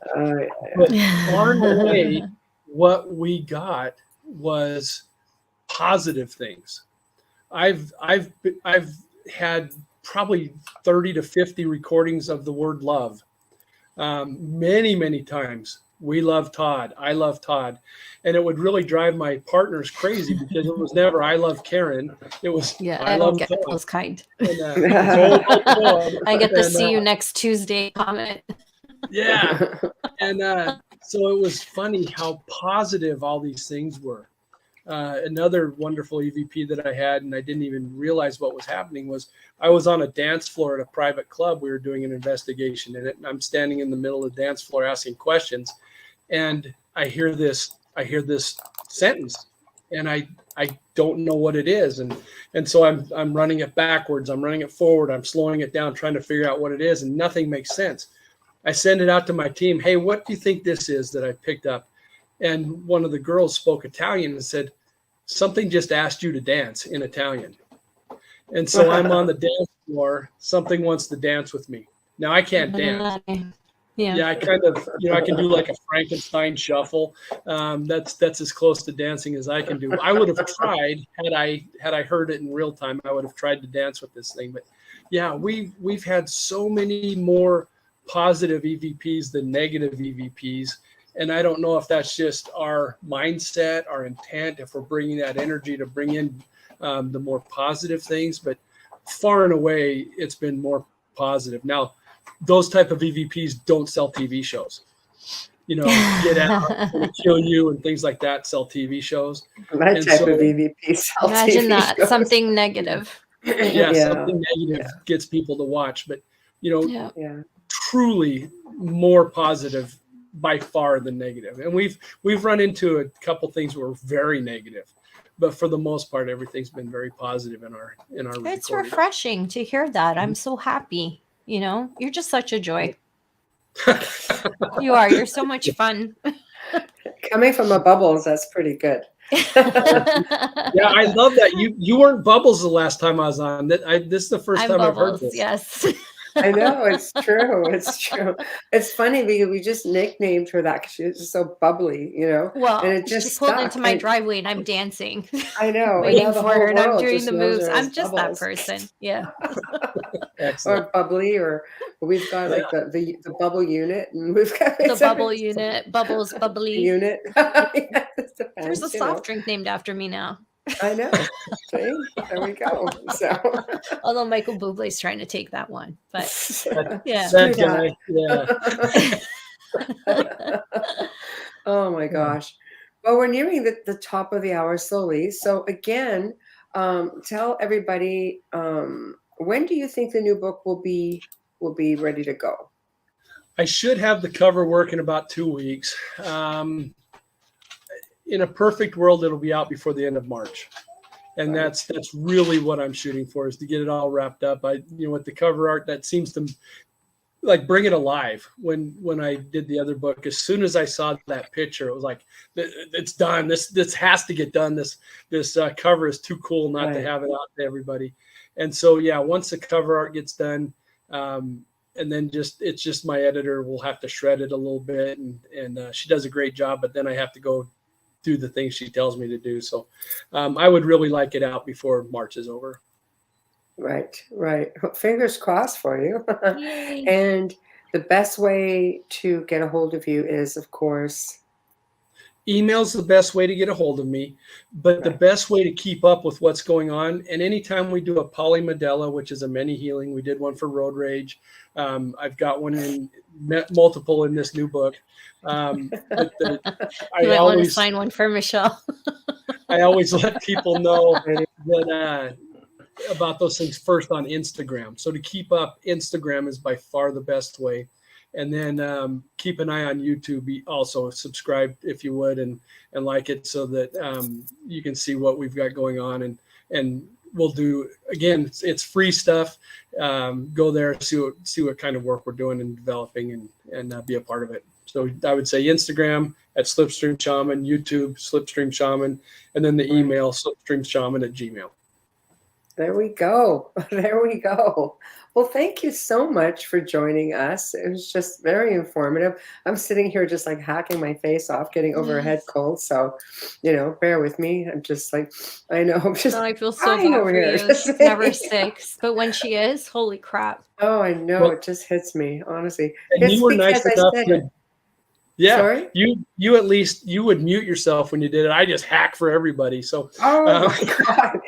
But far and away, what we got was positive things. I've had probably 30 to 50 recordings of the word love. Many times. We love Todd. I love Todd. And it would really drive my partners crazy because it was never I love Karen. It was I don't get those kind. And, I get the see you next Tuesday comment. Yeah. And so it was funny how positive all these things were. Another wonderful EVP that I had, and I didn't even realize what was happening, was I was on a dance floor at a private club. We were doing an investigation in it, and I'm standing in the middle of the dance floor asking questions, and I hear this sentence, and I don't know what it is, and so I'm running it backwards, I'm running it forward, I'm slowing it down, trying to figure out what it is, and nothing makes sense. I send it out to my team. Hey, what do you think this is that I picked up? And one of the girls spoke Italian and said, something just asked you to dance in Italian. And so I'm on the dance floor. Something wants to dance with me. Now I can't dance. Yeah, I kind of, I can do like a Frankenstein shuffle. That's as close to dancing as I can do. I would have tried had I heard it in real time. I would have tried to dance with this thing. But yeah, we've had so many more positive EVPs than negative EVPs. And I don't know if that's just our mindset, our intent, if we're bringing that energy to bring in the more positive things. But far and away, it's been more positive. Now, those type of EVPs don't sell TV shows. Get out, kill you, and things like that sell TV shows. My type of EVP sell imagine TV that shows. Something negative. Something negative gets people to watch. But truly more positive by far than negative. And we've run into a couple things where we're very negative, but for the most part, everything's been very positive in our It's recording. refreshing to hear that. I'm so happy. You're just such a joy. You are. You're so much fun. Coming from a Bubbles, that's pretty good. Yeah, I love that. You weren't Bubbles the last time I was on. This is the 1st time I've heard this. Yes. I know, it's true. It's true. It's funny because we just nicknamed her that because she was just so bubbly, Well, and it just she pulled stuck. into my driveway and I'm dancing. I know. Waiting for her and I'm doing the moves. I'm just Bubbles. that person. Yeah. Excellent. Or bubbly, or we've got like the bubble unit, and we've got The bubble unit, Bubbles Bubbly. unit. There's a soft drink named after me now. I know. See? There we go. So, although Michael Bublé's trying to take that one, but yeah. That guy, yeah. Oh my gosh. Well, we're nearing the top of the hour slowly. So again, tell everybody, when do you think the new book will be ready to go? I should have the cover work in about 2 weeks. In a perfect world, it'll be out before the end of March. And that's really what I'm shooting for, is to get it all wrapped up. With the cover art, that seems to like bring it alive. When I did the other book, as soon as I saw that picture, it was like, it's done. This has to get done. This cover is too cool not to have it out to everybody. And so, yeah, once the cover art gets done, and then it's just my editor will have to shred it a little bit, and she does a great job, but then I have to go do the things she tells me to do. So I would really like it out before March is over. Right. Fingers crossed for you. Yay. And the best way to get a hold of you is, of course, Email's the best way to get a hold of me, but the best way to keep up with what's going on. And anytime we do a polymedella, which is a many healing, we did one for road rage. I've got one in multiple in this new book. I want to sign one for Michelle. I always let people know that about those things first on Instagram. So to keep up, Instagram is by far the best way. And then keep an eye on YouTube. Also subscribe if you would, and like it, so that you can see what we've got going on. And we'll do, again, it's free stuff. Go there, see what kind of work we're doing and developing, and be a part of it. So I would say Instagram at Slipstream Shaman, YouTube Slipstream Shaman, and then the email slipstreamshaman@gmail.com. There we go. Well, thank you so much for joining us. It was just very informative. I'm sitting here just like hacking my face off, getting over a head cold. So, bear with me. I'm just like, I know. I'm just. No, I feel so bad for you. She's never sick, but when she is, holy crap. Oh, I know. It just hits me, honestly. And you were nice enough to. Yeah, sorry? You at least you would mute yourself when you did it. I just hack for everybody. So. Oh my God.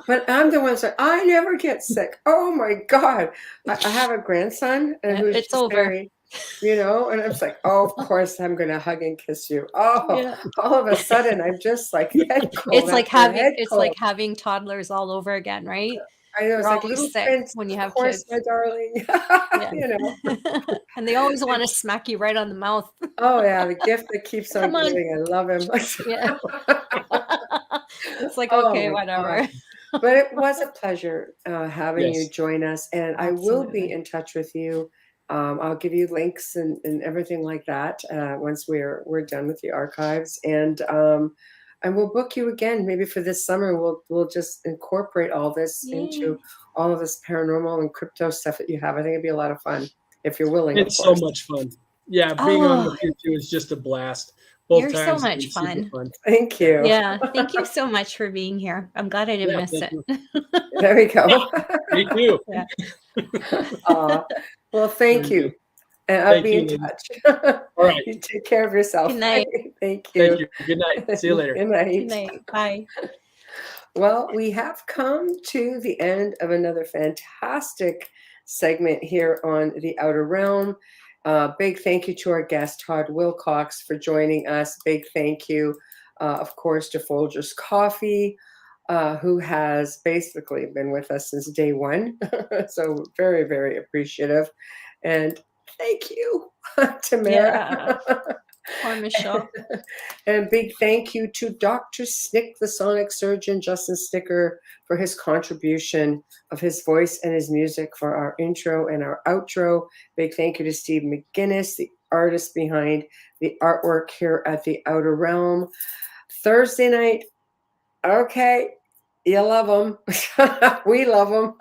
But I'm the one saying, I never get sick. Oh my God. I have a grandson and who's it's over. Very, and I'm just like, oh, of course I'm going to hug and kiss you. Oh, yeah. All of a sudden I'm just like head cold. It's like having toddlers all over again, right? I know. It's like little sick when you have kids. My darling. And they always want to smack you right on the mouth. Oh yeah. The gift that keeps on giving. I love him. Yeah. It's like, okay, whatever. But it was a pleasure having you join us, and I will be in touch with you. I'll give you links and everything like that once we're done with the archives, and we'll book you again maybe for this summer. We'll just incorporate all this into all of this paranormal and crypto stuff that you have. I think it'd be a lot of fun if you're willing. It's so much fun. Yeah, being on with you too is just a blast. You're so much fun. Thank you. Yeah. Thank you so much for being here. I'm glad I didn't miss it. There we go. Me too. Yeah. Well, thank you. And I'll be in touch. All right. You take care of yourself. Good night. Thank you. Thank you. Good night. See you later. Good night. Good night. Bye. Well, we have come to the end of another fantastic segment here on The Outer Realm. Big thank you to our guest, Todd Wilcox, for joining us. Big thank you, of course, to Folgers Coffee, who has basically been with us since day one. So very, very appreciative. And thank you to Mara. Poor Michelle. And big thank you to Dr. Snick, the sonic surgeon, Justin Sticker, for his contribution of his voice and his music for our intro and our outro. Big thank you to Steve McGinnis, the artist behind the artwork here at the Outer Realm. Thursday night, okay, you love them. We love them.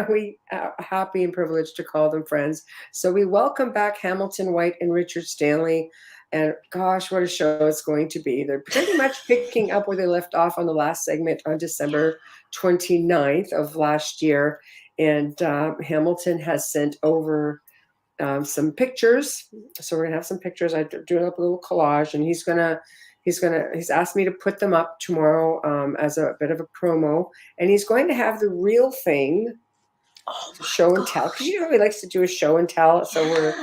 We are happy and privileged to call them friends. So we welcome back Hamilton White and Richard Stanley. And gosh, what a show it's going to be. They're pretty much picking up where they left off on the last segment on December 29th of last year. And Hamilton has sent over some pictures. So we're going to have some pictures. I'm doing up a little collage, and he's asked me to put them up tomorrow as a bit of a promo. And he's going to have the real thing. Show and tell, because he likes to do a show and tell. So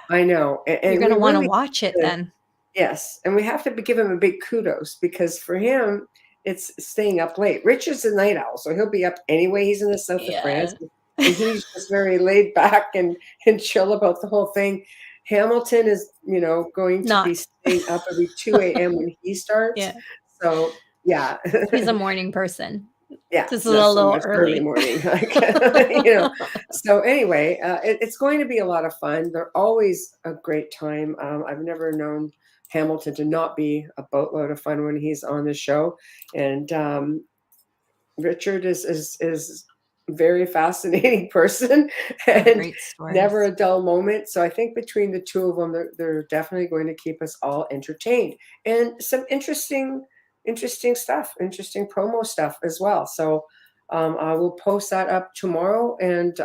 I know. And you're going to want to watch it then. Yes. And we have to give him a big kudos, because for him, it's staying up late. Richard's a night owl, so he'll be up anyway. He's in the south of France. And he's just very laid back and chill about the whole thing. Hamilton is, going to be staying up every 2 a.m. when he starts. Yeah. So, yeah. He's a morning person. Yeah, this is a little early morning. So anyway, it's going to be a lot of fun. They're always a great time. I've never known Hamilton to not be a boatload of fun when he's on the show. And Richard is very fascinating person and Great stories. never a dull moment. So I think between the two of them, they're definitely going to keep us all entertained and some interesting stuff, interesting promo stuff as well. So I will post that up tomorrow, and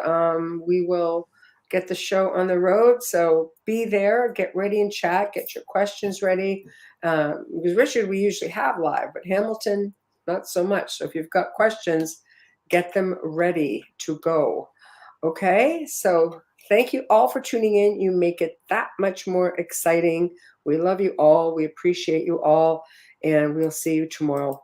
we will get the show on the road. So be there, get ready and chat, get your questions ready. Because Richard, we usually have live, but Hamilton, not so much. So if you've got questions, get them ready to go. Okay, so thank you all for tuning in. You make it that much more exciting. We love you all. We appreciate you all. And we'll see you tomorrow